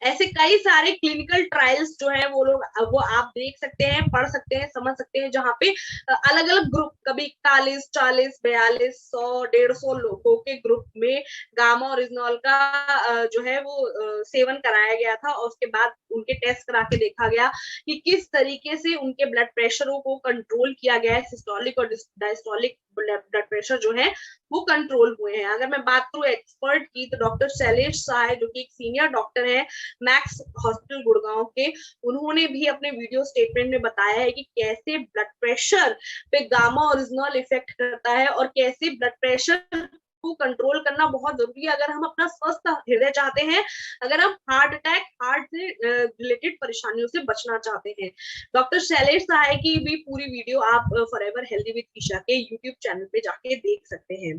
ऐसे कई सारे क्लिनिकल ट्रायल्स जो है वो आप देख सकते हैं, पढ़ सकते हैं, समझ सकते हैं, जहाँ पे अलग अलग ग्रुप, कभी 41, 40, 42, 100, 150 लोगों के ग्रुप में गामा ओरिजिनॉल का जो है वो सेवन कराया गया था और उसके बाद उनके टेस्ट करा के देखा गया कि किस तरीके से उनके ब्लड प्रेशरों को कंट्रोल किया गया है, सिस्टोलिक और डायस्टोलिक ब्लड प्रेशर जो है वो कंट्रोल हुए हैं। अगर मैं बात करूं एक्सपर्ट की, तो डॉक्टर शैलेश साय जो कि एक सीनियर डॉक्टर है मैक्स हॉस्पिटल गुड़गांव के, उन्होंने भी अपने वीडियो स्टेटमेंट में बताया है कि कैसे ब्लड प्रेशर पे गामा ओरिजिनॉल इफेक्ट करता है और कैसे ब्लड प्रेशर को कंट्रोल करना बहुत जरूरी है अगर हम अपना स्वस्थ हृदय चाहते हैं, अगर हम हार्ट अटैक, हार्ट से रिलेटेड परेशानियों से बचना चाहते हैं। डॉक्टर शैलेश सहाय की भी पूरी वीडियो आप फॉरएवर हेल्दी विद ईशा के यूट्यूब चैनल पे जाके देख सकते हैं।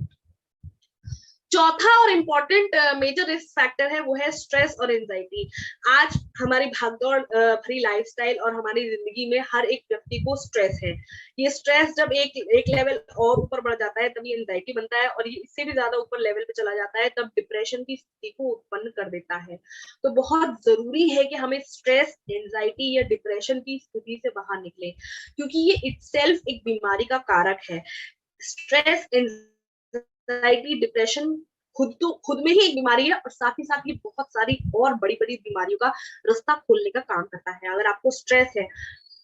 चौथा और इम्पोर्टेंट मेजर रिस्क फैक्टर है वो है स्ट्रेस और एंजाइटी। आज हमारी भागदौड़ भरी लाइफस्टाइल और हमारी जिंदगी में हर एक व्यक्ति को स्ट्रेस है। ये स्ट्रेस जब एक लेवल और ऊपर बढ़ जाता है तब ये एंजाइटी बनता है, और ये इससे भी ज्यादा ऊपर लेवल पे चला जाता है तब डिप्रेशन की स्थिति को उत्पन्न कर देता है। तो बहुत जरूरी है कि हमें स्ट्रेस, एंजाइटी या डिप्रेशन की स्थिति से बाहर निकले, क्योंकि ये इटसेल्फ एक बीमारी का कारक है। स्ट्रेस, एंजाइटी, डिप्रेशन खुद में ही एक बीमारी है और साथ ही साथ ये बहुत सारी और बड़ी बड़ी बीमारियों का रास्ता खोलने का काम करता है। अगर आपको स्ट्रेस है,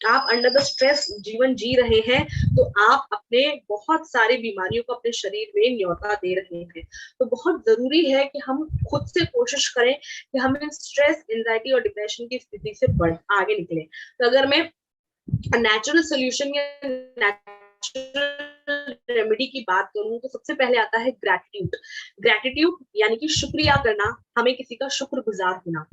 आप अंडर द स्ट्रेस जीवन जी रहे हैं, तो आप अपने बहुत सारी बीमारियों को अपने शरीर में न्योता दे रहे हैं। तो बहुत जरूरी है कि हम खुद से कोशिश करें कि हम स्ट्रेस, एंजाइटी और डिप्रेशन की स्थिति से आगे निकले। तो अगर मैं नेचुरल सोल्यूशन या नेचुरल रेमेडी की बात करूं तो सबसे पहले आता है ग्रैटिट्यूड। ग्रैटिट्यूड यानी कि शुक्रिया करना, हमें किसी का शुक्रगुजार होना।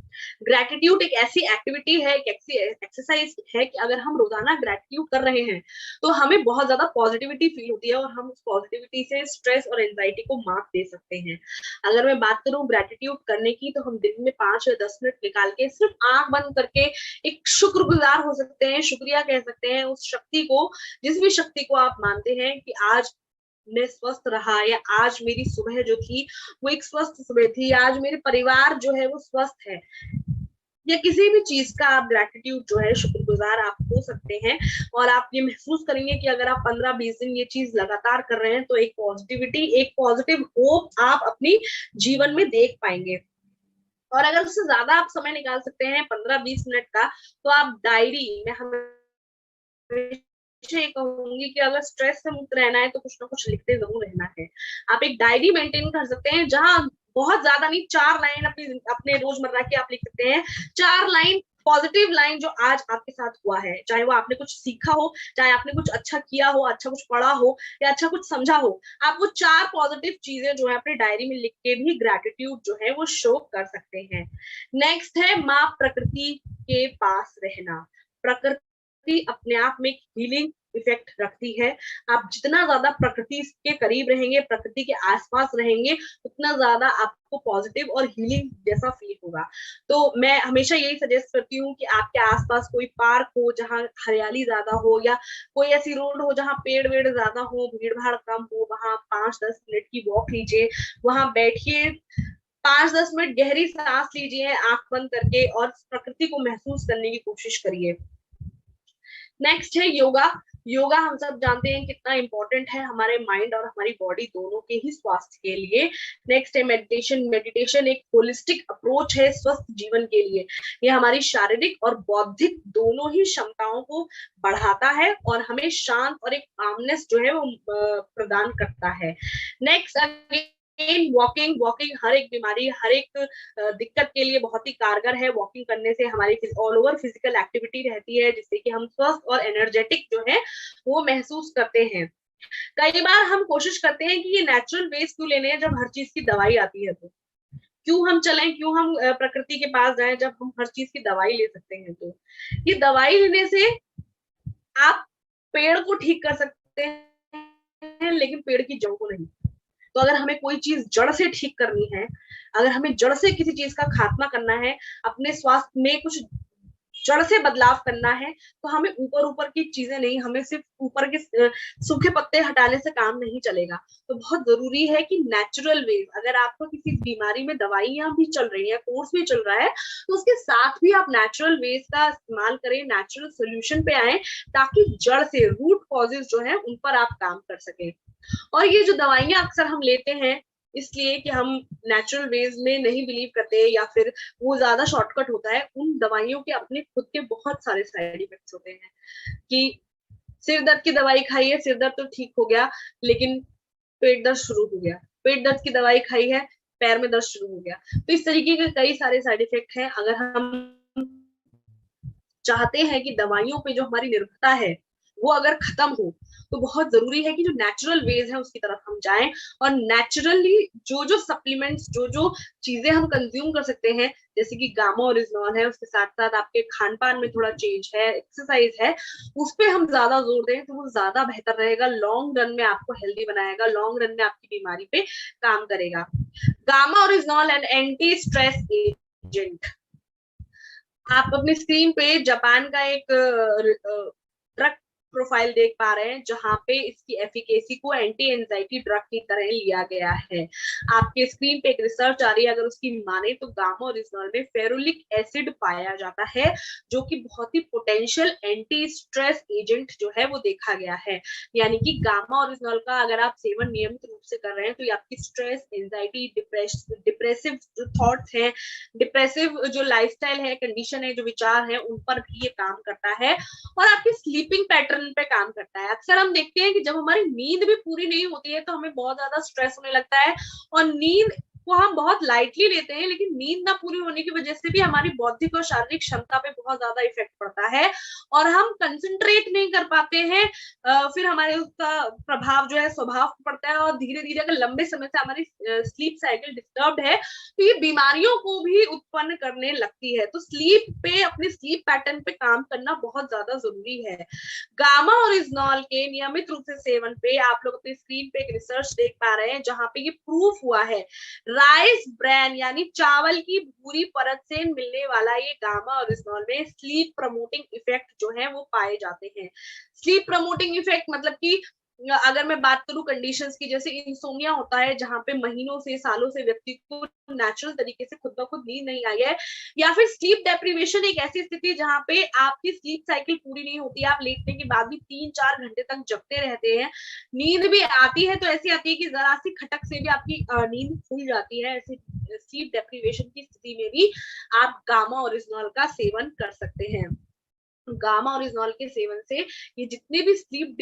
ग्रैटिट्यूड एक ऐसी एक्टिविटी है, एक ऐसी एक्सरसाइज है कि अगर हम रोजाना ग्रैटिट्यूड कर रहे हैं तो हमें बहुत ज्यादा पॉजिटिविटी फील होती है और हम उस पॉजिटिविटी से स्ट्रेस और एंजाइटी को मात दे सकते हैं। अगर मैं बात करूं ग्रैटिट्यूड करने की, तो हम दिन में 5 या 10 मिनट निकाल के सिर्फ आंख बंद करके एक शुक्रगुजार हो सकते हैं, शुक्रिया कह सकते हैं उस शक्ति को, जिस भी शक्ति को आप मानते हैं कि आज मैं स्वस्थ रहा, या आज मेरी सुबह जो थी वो एक स्वस्थ सुबह थी, आज मेरे परिवार जो है वो स्वस्थ है, या किसी भी चीज का आप ग्रैटिट्यूड जो है शुक्रगुजार आप हो सकते हैं। और आप ये महसूस करेंगे कि अगर आप 15-20 दिन ये चीज लगातार कर रहे हैं तो एक पॉजिटिविटी, एक पॉजिटिव होप आप अपनी जीवन में देख पाएंगे। और अगर उससे ज्यादा आप समय निकाल सकते हैं 15-20 मिनट का, तो आप डायरी में, हमें कहूंगी कि अगर स्ट्रेस से मुक्त रहना है तो कुछ ना कुछ लिखते जरूर रहना है। आप एक डायरी मेंटेन कर सकते हैं जहां बहुत ज्यादा नहीं, 4 लाइन अपने रोजमर्रा की आप लिख सकते हैं। 4 लाइन पॉजिटिव लाइन जो आज आपके साथ हुआ है, चाहे वो आपने कुछ सीखा हो, चाहे आपने कुछ अच्छा किया हो, अच्छा कुछ पढ़ा हो या अच्छा कुछ समझा हो, आप वो 4 पॉजिटिव चीजें जो है अपने डायरी में लिख के भी ग्रैटिट्यूड जो है वो शो कर सकते हैं। नेक्स्ट है माँ प्रकृति के पास रहना। प्रकृति अपने आप में हीलिंग इफेक्ट रखती है। आप जितना ज्यादा प्रकृति के करीब रहेंगे, प्रकृति के आसपास रहेंगे, उतना ज्यादा आपको पॉजिटिव और हीलिंग जैसा फील होगा। तो मैं हमेशा यही सजेस्ट करती हूँ कि आपके आसपास कोई पार्क हो जहाँ हरियाली ज्यादा हो, या कोई ऐसी रोड हो जहाँ पेड़ वेड़ ज्यादा हो, भीड़ भाड़ कम हो, वहां 5-10 मिनट की वॉक लीजिए, वहां बैठिए, 5-10 मिनट गहरी सांस लीजिए आंख बंद करके और प्रकृति को महसूस करने की कोशिश करिए। नेक्स्ट है योगा। योगा हम सब जानते हैं कितना इंपॉर्टेंट है हमारे माइंड और हमारी बॉडी दोनों के ही स्वास्थ्य के लिए। नेक्स्ट है मेडिटेशन। मेडिटेशन एक होलिस्टिक अप्रोच है स्वस्थ जीवन के लिए। ये हमारी शारीरिक और बौद्धिक दोनों ही क्षमताओं को बढ़ाता है और हमें शांत और एक कामनेस जो है वो प्रदान करता है। Next walking. वॉकिंग हर एक बीमारी, हर एक दिक्कत के लिए बहुत ही कारगर है। वॉकिंग करने से हमारी ऑल ओवर फिजिकल एक्टिविटी रहती है, जिससे कि हम स्वस्थ और एनर्जेटिक जो है वो महसूस करते हैं। कई बार हम कोशिश करते हैं कि ये नेचुरल वेज क्यों लेने हैं जब हर चीज की दवाई आती है, तो क्यों हम चलें, क्यों हम प्रकृति के पास जाएं जब हम हर चीज की दवाई ले सकते हैं। तो ये दवाई लेने से आप पेड़ को ठीक कर सकते हैं, लेकिन पेड़ की जड़ को नहीं। तो अगर हमें कोई चीज जड़ से ठीक करनी है, अगर हमें जड़ से किसी चीज का खात्मा करना है, अपने स्वास्थ्य में कुछ जड़ से बदलाव करना है, तो हमें ऊपर ऊपर की चीजें नहीं, हमें सिर्फ ऊपर के सूखे पत्ते हटाने से काम नहीं चलेगा। तो बहुत जरूरी है कि नेचुरल वेज, अगर आपको किसी बीमारी में दवाइयां भी चल रही है, कोर्स भी चल रहा है, तो उसके साथ भी आप नेचुरल वेज का इस्तेमाल करें, नेचुरल सोल्यूशन पे आए, ताकि जड़ से रूट कॉजेज जो है उन पर आप काम कर सकें। और ये जो दवाइयां अक्सर हम लेते हैं इसलिए कि हम नेचुरल वेज में नहीं बिलीव करते, या फिर वो ज्यादा शॉर्टकट होता है, उन दवाइयों के अपने खुद के बहुत सारे साइड इफेक्ट्स होते हैं। कि सिर दर्द की दवाई खाई है, सिर दर्द तो ठीक हो गया, लेकिन पेट दर्द शुरू हो गया, पेट दर्द की दवाई खाई है, पैर में दर्द शुरू हो गया। तो इस तरीके के कई सारे साइड इफेक्ट हैं। अगर हम चाहते हैं कि दवाइयों पे जो हमारी निर्भरता है वो अगर खत्म हो, तो बहुत जरूरी है कि जो नेचुरल वेज है उसकी तरफ हम जाएं, और नेचुरली जो जो सप्लीमेंट्स, जो जो चीजें हम कंज्यूम कर सकते हैं, जैसे कि गामा ओरिजिनॉल है, उसके साथ साथ आपके खान पान में थोड़ा चेंज है, एक्सरसाइज है, उस पर हम ज्यादा जोर दें तो वो ज्यादा बेहतर रहेगा। लॉन्ग रन में आपको हेल्दी बनाएगा, लॉन्ग रन में आपकी बीमारी पे काम करेगा। Gamma oryzanol and anti stress agent. आप अपनी स्क्रीन पे जापान का एक ड्रग प्रोफाइल देख पा रहे हैं, जहां पे इसकी एफिकेसी को एंटी एंजाइटी ड्रग की तरह लिया गया है। आपके स्क्रीन पे एक रिसर्च आ रही है, अगर उसकी माने तो गामा ओरिजिनॉल में फेरुलिक एसिड पाया जाता है, जो कि बहुत ही पोटेंशियल एंटी स्ट्रेस एजेंट जो है वो देखा गया है। यानी कि गामा ओरिजिनॉल का अगर आप सेवन नियमित रूप से कर रहे हैं, तो ये आपकी स्ट्रेस, एंजाइटी, डिप्रेसिव जो थॉट्स हैं, डिप्रेसिव जो लाइफस्टाइल है, कंडीशन है, जो विचार है, उन पर भी ये काम करता है, और आपकी स्लीपिंग पैटर्न पे काम करता है। अक्सर हम देखते हैं कि जब हमारी नींद भी पूरी नहीं होती है तो हमें बहुत ज्यादा स्ट्रेस होने लगता है, और नींद को हम बहुत लाइटली लेते हैं, लेकिन नींद ना पूरी होने की वजह से भी हमारी बौद्धिक और शारीरिक क्षमता पे बहुत ज्यादा इफेक्ट पड़ता है, और हम कंसंट्रेट नहीं कर पाते हैं। फिर हमारे उसका प्रभाव जो है स्वभाव पड़ता है, और धीरे धीरे अगर लंबे समय से हमारी स्लीप साइकिल डिस्टर्ब है, तो ये बीमारियों को भी उत्पन्न करने लगती है। तो स्लीप पे, अपने स्लीप पैटर्न पे काम करना बहुत ज्यादा जरूरी है। गामा ओरिजिनॉल के नियमित रूप से सेवन पे आप लोग अपनी स्क्रीन पे एक रिसर्च देख पा रहे हैं, जहां पे ये प्रूफ हुआ है, राइस ब्रैन यानी चावल की भूरी परत से मिलने वाला ये गामा ओरिजिनॉल में स्लीप प्रमोटिंग इफेक्ट जो है वो पाए जाते हैं। स्लीप प्रमोटिंग इफेक्ट मतलब कि अगर मैं बात करूं कंडीशंस की, जैसे इंसोमिया होता है, जहां पे महीनों से, सालों से व्यक्ति को नेचुरल तरीके से खुद ब खुद नींद नहीं आई है, या फिर स्लीप डेप्रीवेशन एक ऐसी स्थिति जहां पे आपकी स्लीप साइकिल पूरी नहीं होती, आप लेटने के बाद भी 3-4 घंटे तक जगते रहते हैं, नींद भी आती है तो ऐसी आती है कि जरा सी खटक से भी आपकी नींद खुल जाती है। ऐसी स्लीप डेप्रीवेशन की स्थिति में भी आप गामा ओरिजिनॉल का सेवन कर सकते हैं। गामा ओरिजिनॉल के सेवन से ये जितने भी स्लीप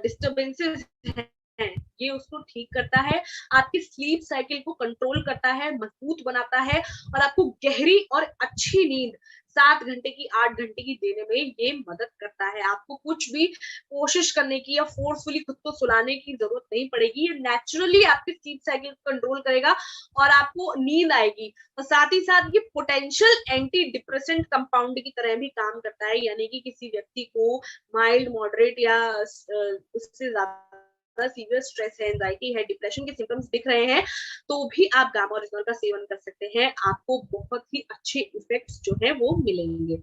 डिस्टर्बेंसेस हैं हैं, ये उसको ठीक करता है, आपकी स्लीप साइकिल को कंट्रोल करता है, मजबूत बनाता है और आपको गहरी और अच्छी नींद 7 घंटे की 8 घंटे की देने में ये मदद करता है। आपको कुछ भी कोशिश करने की या फोर्सफुली खुद को सुलाने की जरूरत नहीं पड़ेगी, ये नेचुरली आपकी स्लीप साइकिल को कंट्रोल करेगा और आपको नींद आएगी। और साथ ही साथ ये पोटेंशियल एंटी डिप्रेसेंट कंपाउंड की तरह भी काम करता है, यानी कि किसी व्यक्ति को माइल्ड, मॉडरेट या उससे ज्यादा सीवियर स्ट्रेस है, एंजाइटी है, डिप्रेशन के सिम्टम्स दिख रहे हैं, तो भी आप गामा ओरिजिनल का सेवन कर सकते हैं। आपको बहुत ही अच्छे इफेक्ट्स जो है वो मिलेंगे।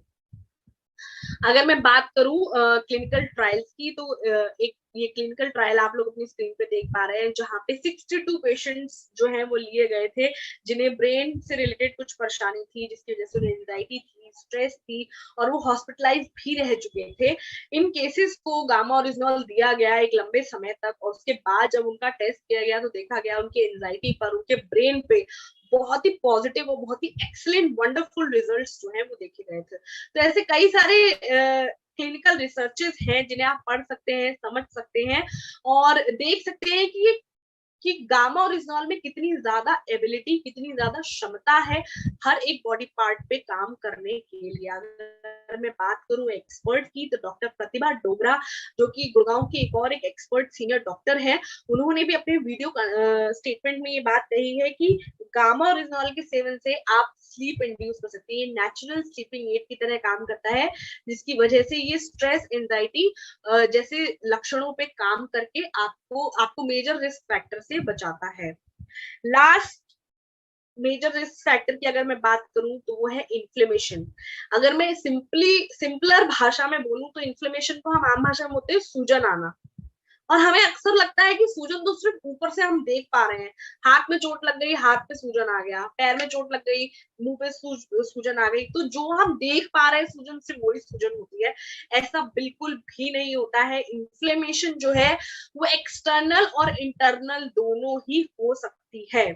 अगर मैं बात करूं क्लिनिकल ट्रायल्स की, तो एक ये क्लिनिकल ट्रायल आप लोग अपनी स्क्रीन पे देख पा रहे हैं, जहां पे 62 पेशेंट्स जो हैं वो लिए गए थे, जिन्हें ब्रेन से रिलेटेड कुछ परेशानी थी, जिसकी वजह से उन्हें एंजाइटी थी, स्ट्रेस थी और वो हॉस्पिटलाइज भी रह चुके थे। इन केसेस को गामा ओरिजिनल दिया गया एक लंबे समय तक, और उसके बाद जब उनका टेस्ट किया गया तो देखा गया उनके एंजाइटी पर, उनके ब्रेन पे बहुत ही पॉजिटिव और बहुत ही एक्सीलेंट वंडरफुल रिजल्ट्स जो है वो देखे गए थे। तो ऐसे कई सारे क्लिनिकल रिसर्चेस हैं जिन्हें आप पढ़ सकते हैं, समझ सकते हैं और देख सकते हैं कि गामा ओरिजिनल में कितनी ज्यादा एबिलिटी, कितनी ज्यादा क्षमता है हर एक बॉडी पार्ट पे काम करने के लिए। अगर मैं बात करूं एक्सपर्ट की, तो डॉक्टर प्रतिभा डोगरा, जो कि गुड़गांव की एक एक्सपर्ट सीनियर डॉक्टर है, उन्होंने भी अपने वीडियो स्टेटमेंट में ये बात कही है कि गामा ओरिजिनल के सेवन से आप स्लीप इंड्यूस कर सकते हैं। नेचुरल स्लीपिंग एड की तरह काम करता है, जिसकी वजह से ये स्ट्रेस, एंजाइटी जैसे लक्षणों पे काम करके आपको मेजर रिस्क फैक्टर से बचाता है। लास्ट मेजर रिस्क फैक्टर की अगर मैं बात करूं तो वो है इन्फ्लेमेशन। अगर मैं सिंपलर भाषा में बोलूं तो इन्फ्लेमेशन को हम आम भाषा में बोलते हैं सूजन आना। और हमें अक्सर लगता है कि सूजन तो सिर्फ ऊपर से हम देख पा रहे हैं, हाथ में चोट लग गई, हाथ पे सूजन आ गया, पैर में चोट लग गई, मुंह पे सूजन आ गई, तो जो हम देख पा रहे हैं सूजन सिर्फ वही सूजन होती है, ऐसा बिल्कुल भी नहीं होता है। इन्फ्लेमेशन जो है वो एक्सटर्नल और इंटरनल दोनों ही हो सकती है,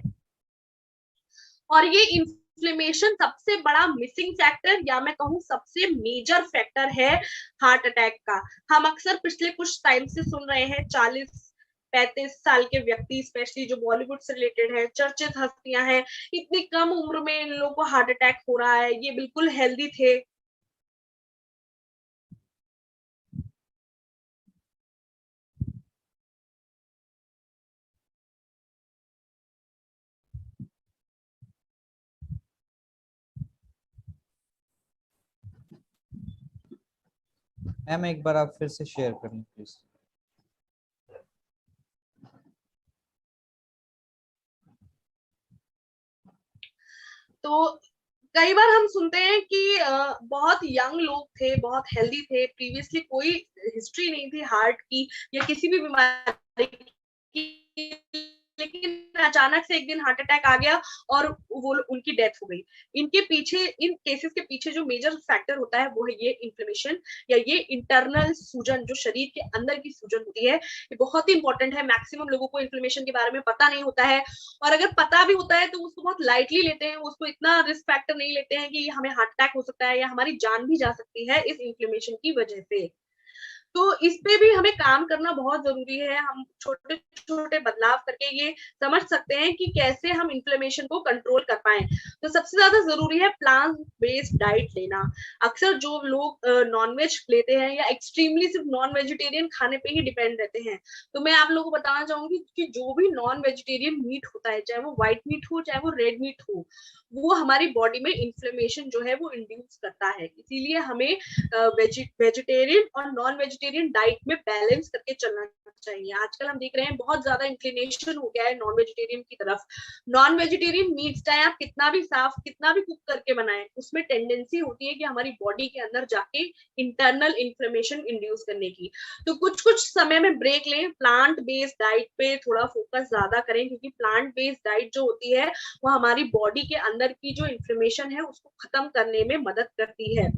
और ये इन्फ्लेमेशन सबसे बड़ा मिसिंग फैक्टर या मैं कहूँ सबसे मेजर फैक्टर है हार्ट अटैक का। हम अक्सर पिछले कुछ टाइम से सुन रहे हैं 40-35 साल के व्यक्ति, स्पेशली जो बॉलीवुड से रिलेटेड है, चर्चित हस्तियां हैं, इतनी कम उम्र में इन लोगों को हार्ट अटैक हो रहा है, ये बिल्कुल हेल्दी थे। मैम एक बार आप फिर से शेयर करें प्लीज। तो कई बार हम सुनते हैं कि बहुत यंग लोग थे, बहुत हेल्दी थे, प्रीवियसली कोई हिस्ट्री नहीं थी हार्ट की या किसी भी बीमारी की, लेकिन अचानक से एक दिन हार्ट अटैक आ गया और वो उनकी डेथ हो गई। इनके पीछे, इन केसेस के पीछे जो मेजर फैक्टर होता है वो है ये इन्फ्लेमेशन या ये इंटरनल सूजन, जो शरीर के अंदर की सूजन होती है। ये बहुत ही इंपॉर्टेंट है। मैक्सिमम लोगों को इन्फ्लेमेशन के बारे में पता नहीं होता है, और अगर पता भी होता है तो उसको बहुत लाइटली लेते हैं, उसको इतना रिस्क फैक्टर नहीं लेते हैं कि हमें हार्ट अटैक हो सकता है या हमारी जान भी जा सकती है इस इन्फ्लेमेशन की वजह से। तो इस पे भी हमें काम करना बहुत जरूरी है। हम छोटे छोटे बदलाव करके ये समझ सकते हैं कि कैसे हम इन्फ्लेमेशन को कंट्रोल कर पाए। तो सबसे ज्यादा जरूरी है प्लांट बेस्ड डाइट लेना। अक्सर जो लोग नॉनवेज लेते हैं या एक्सट्रीमली सिर्फ नॉन वेजिटेरियन खाने पे ही डिपेंड रहते हैं, तो मैं आप लोगों को बताना चाहूंगी कि जो भी नॉन वेजिटेरियन मीट होता है, चाहे वो व्हाइट मीट हो चाहे वो रेड मीट हो, वो हमारी बॉडी में इन्फ्लेमेशन जो है वो इंड्यूस करता है। इसीलिए हमें वेजिटेरियन और नॉन वेजिटेरियन डाइट में बैलेंस करके चलना चाहिए। आजकल हम देख रहे हैं बहुत ज्यादा इंक्लिनेशन हो गया है नॉन वेजिटेरियन की तरफ। नॉन वेजिटेरियन मीट्स चाहे आप कितना भी साफ, कितना भी कुक करके बनाएं, उसमें टेंडेंसी होती है कि हमारी बॉडी के अंदर जाके इंटरनल इन्फ्लेमेशन इंड्यूस करने की। तो कुछ कुछ समय में ब्रेक लें, प्लांट बेस्ड डाइट पे थोड़ा फोकस ज्यादा करें, क्योंकि प्लांट बेस्ड डाइट जो होती है वो हमारी बॉडी के अंदर की जो इन्फ्लेमेशन है उसको खत्म करने में मदद करती है।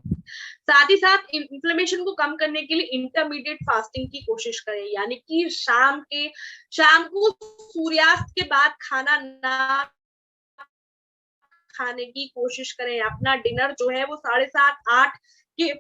साथ ही साथ इन्फ्लेमेशन को कम करने के लिए इंटरमीडिएट फास्टिंग की कोशिश करें, यानी कि शाम को सूर्यास्त के बाद खाना ना खाने की कोशिश करें। अपना डिनर जो है वो 7:30-8 के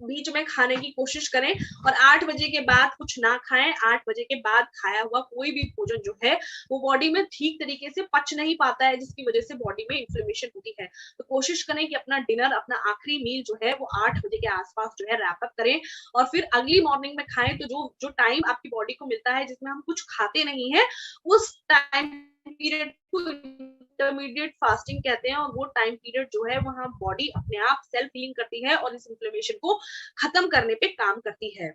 बीच में खाने की कोशिश करें और 8 बजे के बाद कुछ ना खाएं। 8 बजे के बाद खाया हुआ कोई भी भोजन जो है वो बॉडी में ठीक तरीके से पच नहीं पाता है, जिसकी वजह से बॉडी में इन्फ्लेमेशन होती है। तो कोशिश करें कि अपना डिनर, अपना आखिरी मील जो है वो 8 बजे के आसपास जो है रैप अप करें और फिर अगली मॉर्निंग में खाएं। तो जो जो टाइम आपकी बॉडी को मिलता है जिसमें हम कुछ खाते नहीं है, उस टाइम पीरियड को इंटरमीडिएट फास्टिंग कहते हैं और वो टाइम पीरियड जो है वहां बॉडी अपने आप सेल्फ हीलिंग करती है और इस इन्फ्लेमेशन को खत्म करने पे काम करती है।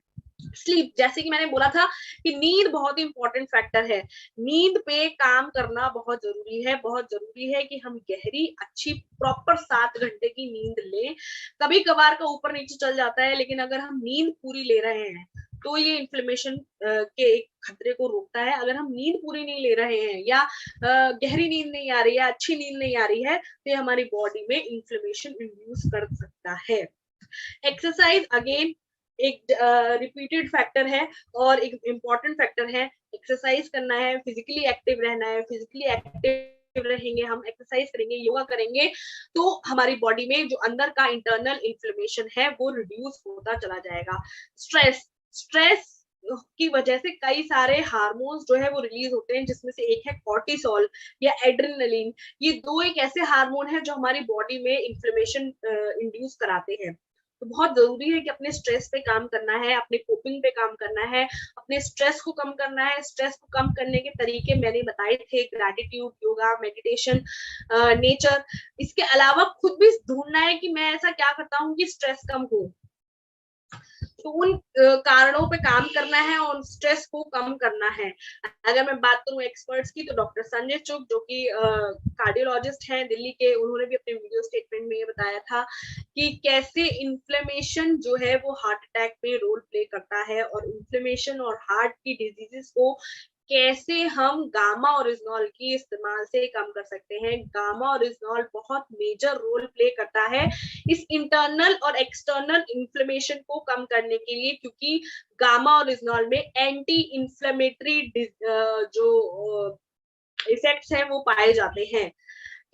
स्लीप, जैसे कि मैंने बोला था कि नींद बहुत इंपॉर्टेंट फैक्टर है। नींद पे काम करना बहुत जरूरी है। बहुत जरूरी है कि हम गहरी अच्छी प्रॉपर 7 घंटे की नींद लें। कभी कभार का ऊपर नीचे चल जाता है, लेकिन अगर हम नींद पूरी ले रहे हैं तो ये इन्फ्लेमेशन के एक खतरे को रोकता है। अगर हम नींद पूरी नहीं ले रहे हैं या गहरी नींद नहीं आ रही है, अच्छी नींद नहीं आ रही है, तो ये हमारी बॉडी में इन्फ्लेमेशन इंड्यूस कर सकता है। एक्सरसाइज अगेन एक रिपीटेड फैक्टर है और एक इम्पॉर्टेंट फैक्टर है। एक्सरसाइज करना है, फिजिकली एक्टिव रहना है। फिजिकली एक्टिव रहेंगे, हम एक्सरसाइज करेंगे, योगा करेंगे, तो हमारी बॉडी में जो अंदर का इंटरनल इन्फ्लेमेशन है वो रिड्यूस होता चला जाएगा। स्ट्रेस की वजह से कई सारे हार्मोन्स जो है वो रिलीज होते हैं, जिसमें से एक है कॉर्टिसोल या एड्रेनलिन। ये दो एक ऐसे हार्मोन है जो हमारी बॉडी में इन्फ्लेमेशन इंड्यूस कराते हैं। तो बहुत जरूरी है कि अपने स्ट्रेस पे काम करना है, अपने कोपिंग पे काम करना है, अपने स्ट्रेस को कम करना है। स्ट्रेस को कम करने के तरीके मैंने बताए थे, ग्रैटिट्यूड, योगा, मेडिटेशन, नेचर। इसके अलावा खुद भी ढूंढना है कि मैं ऐसा क्या करता हूँ कि स्ट्रेस कम हो। तो उन कारणों पे काम करना है और स्ट्रेस को कम करना है। अगर मैं बात करूं एक्सपर्ट्स की, तो डॉक्टर संजय चुग जो कि कार्डियोलॉजिस्ट हैं दिल्ली के, उन्होंने भी अपने वीडियो स्टेटमेंट में ये बताया था कि कैसे इन्फ्लेमेशन जो है वो हार्ट अटैक में रोल प्ले करता है और इन्फ्लेमेशन और हार्ट की डिजीजेस को कैसे हम गामा ओरिजिनॉल की इस्तेमाल से कम कर सकते हैं। गामा ओरिजिनॉल बहुत मेजर रोल प्ले करता है इस इंटरनल और एक्सटर्नल इन्फ्लेमेशन को कम करने के लिए, क्योंकि गामा ओरिजिनॉल में एंटी इन्फ्लेमेटरी जो इफेक्ट्स हैं वो पाए जाते हैं।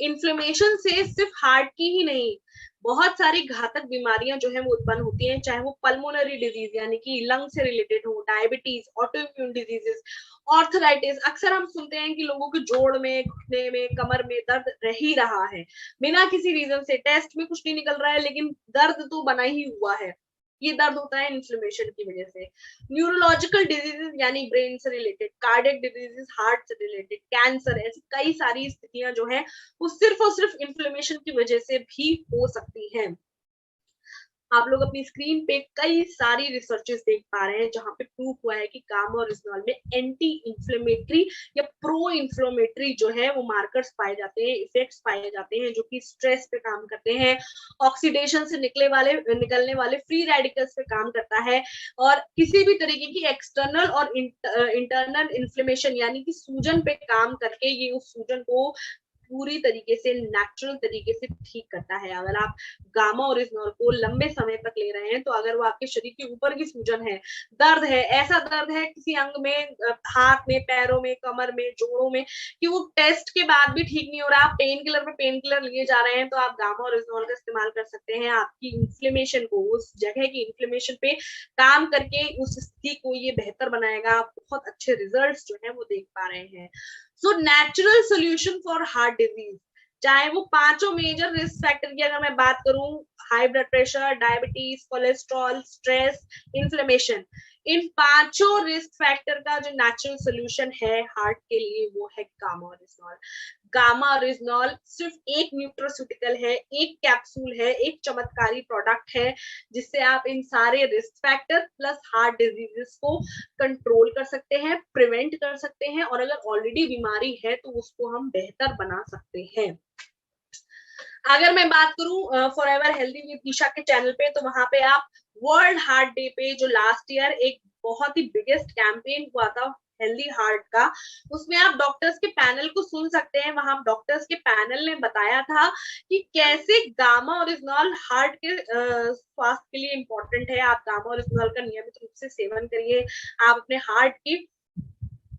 इन्फ्लेमेशन से सिर्फ हार्ट की ही नहीं, बहुत सारी घातक बीमारियां जो है वो उत्पन्न होती हैं, चाहे वो पल्मोनरी डिजीज यानी कि लंग से रिलेटेड हो, डायबिटीज, ऑटोइम्यून डिजीजेस, ऑर्थराइटिस। अक्सर हम सुनते हैं कि लोगों के जोड़ में, घुटने में, कमर में दर्द रह ही रहा है बिना किसी रीजन से। टेस्ट में कुछ नहीं निकल रहा है लेकिन दर्द तो बना ही हुआ है। ये दर्द होता है इन्फ्लेमेशन की वजह से। न्यूरोलॉजिकल डिजीजेस यानी ब्रेन से रिलेटेड, कार्डियक डिजीजेस हार्ट से रिलेटेड, कैंसर, ऐसी कई सारी स्थितियां जो है वो सिर्फ और सिर्फ इन्फ्लेमेशन की वजह से भी हो सकती हैं। आप लोग अपनी स्क्रीन पे कई सारी रिसर्चेस देख पा रहे हैं जहां पे प्रूफ हुआ है कि गामा ओरिजिनॉल में एंटी इन्फ्लेमेटरी या प्रो इन्फ्लेमेटरी जो है वो मार्कर्स पाए जाते हैं, इफेक्ट्स पाए जाते हैं जो कि स्ट्रेस पे काम करते हैं, ऑक्सीडेशन से निकलने वाले फ्री रेडिकल्स पे काम करता है और किसी भी तरीके की एक्सटर्नल और इंटरनल इन्फ्लेमेशन यानी कि सूजन पे काम करके ये उस सूजन को पूरी तरीके से नेचुरल तरीके से ठीक करता है। अगर आप गामा ओरिजिनॉल को लंबे समय तक ले रहे हैं, तो अगर वो आपके शरीर के ऊपर की सूजन है, दर्द है, ऐसा दर्द है किसी अंग में, हाथ में, पैरों में, कमर में, जोड़ों में, कि वो टेस्ट के बाद भी ठीक नहीं हो रहा, आप पेन किलर पे पेन किलर लिए जा रहे हैं, तो आप गामा ओरिजिनॉल का इस्तेमाल कर सकते हैं। आपकी इन्फ्लेमेशन को, उस जगह की इन्फ्लेमेशन पे काम करके उस स्थिति को ये बेहतर बनाएगा। आप बहुत अच्छे रिजल्ट्स जो है वो देख पा रहे हैं। So natural solution for heart disease, चाहे वो पांचों मेजर रिस्क फैक्टर की अगर मैं बात करूं, high blood pressure, diabetes, cholesterol, stress, inflammation, इन पांचों रिस्क फैक्टर का जो नेचुरल सोल्यूशन है हार्ट के लिए वो है गामा ओरिजिनॉल। गामा ओरिजिनॉल सिर्फ एक न्यूट्रोस्यूटिकल है, एक कैप्सूल है, एक चमत्कारी प्रोडक्ट है जिससे आप इन सारे risk factor plus heart diseases को कंट्रोल कर सकते हैं, प्रिवेंट कर सकते हैं और अगर ऑलरेडी बीमारी है तो उसको हम बेहतर बना सकते हैं। अगर मैं बात करूं फॉरएवर हेल्दी विद ईशा के चैनल पे, तो वहां पे आप वर्ल्ड हार्ट डे पे जो लास्ट ईयर एक बहुत ही बिगेस्ट कैंपेन हुआ था हेल्दी हार्ट का, उसमें आप डॉक्टर्स के पैनल को सुन सकते हैं। वहां डॉक्टर्स के पैनल ने बताया था कि कैसे गामा ओरिजिनॉल हार्ट के स्वास्थ्य के लिए इंपॉर्टेंट है। आप गामा ओरिजिनॉल का नियमित रूप से सेवन करिए, आप अपने हार्ट की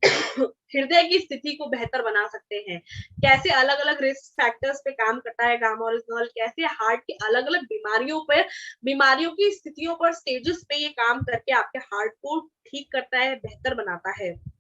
हृदय की स्थिति को बेहतर बना सकते हैं। कैसे अलग अलग रिस्क फैक्टर्स पे काम करता है गामा ओरिजिनॉल, कैसे हार्ट की अलग अलग बीमारियों की स्थितियों पर स्टेजेस पे ये काम करके आपके हार्ट को ठीक करता है, बेहतर बनाता है।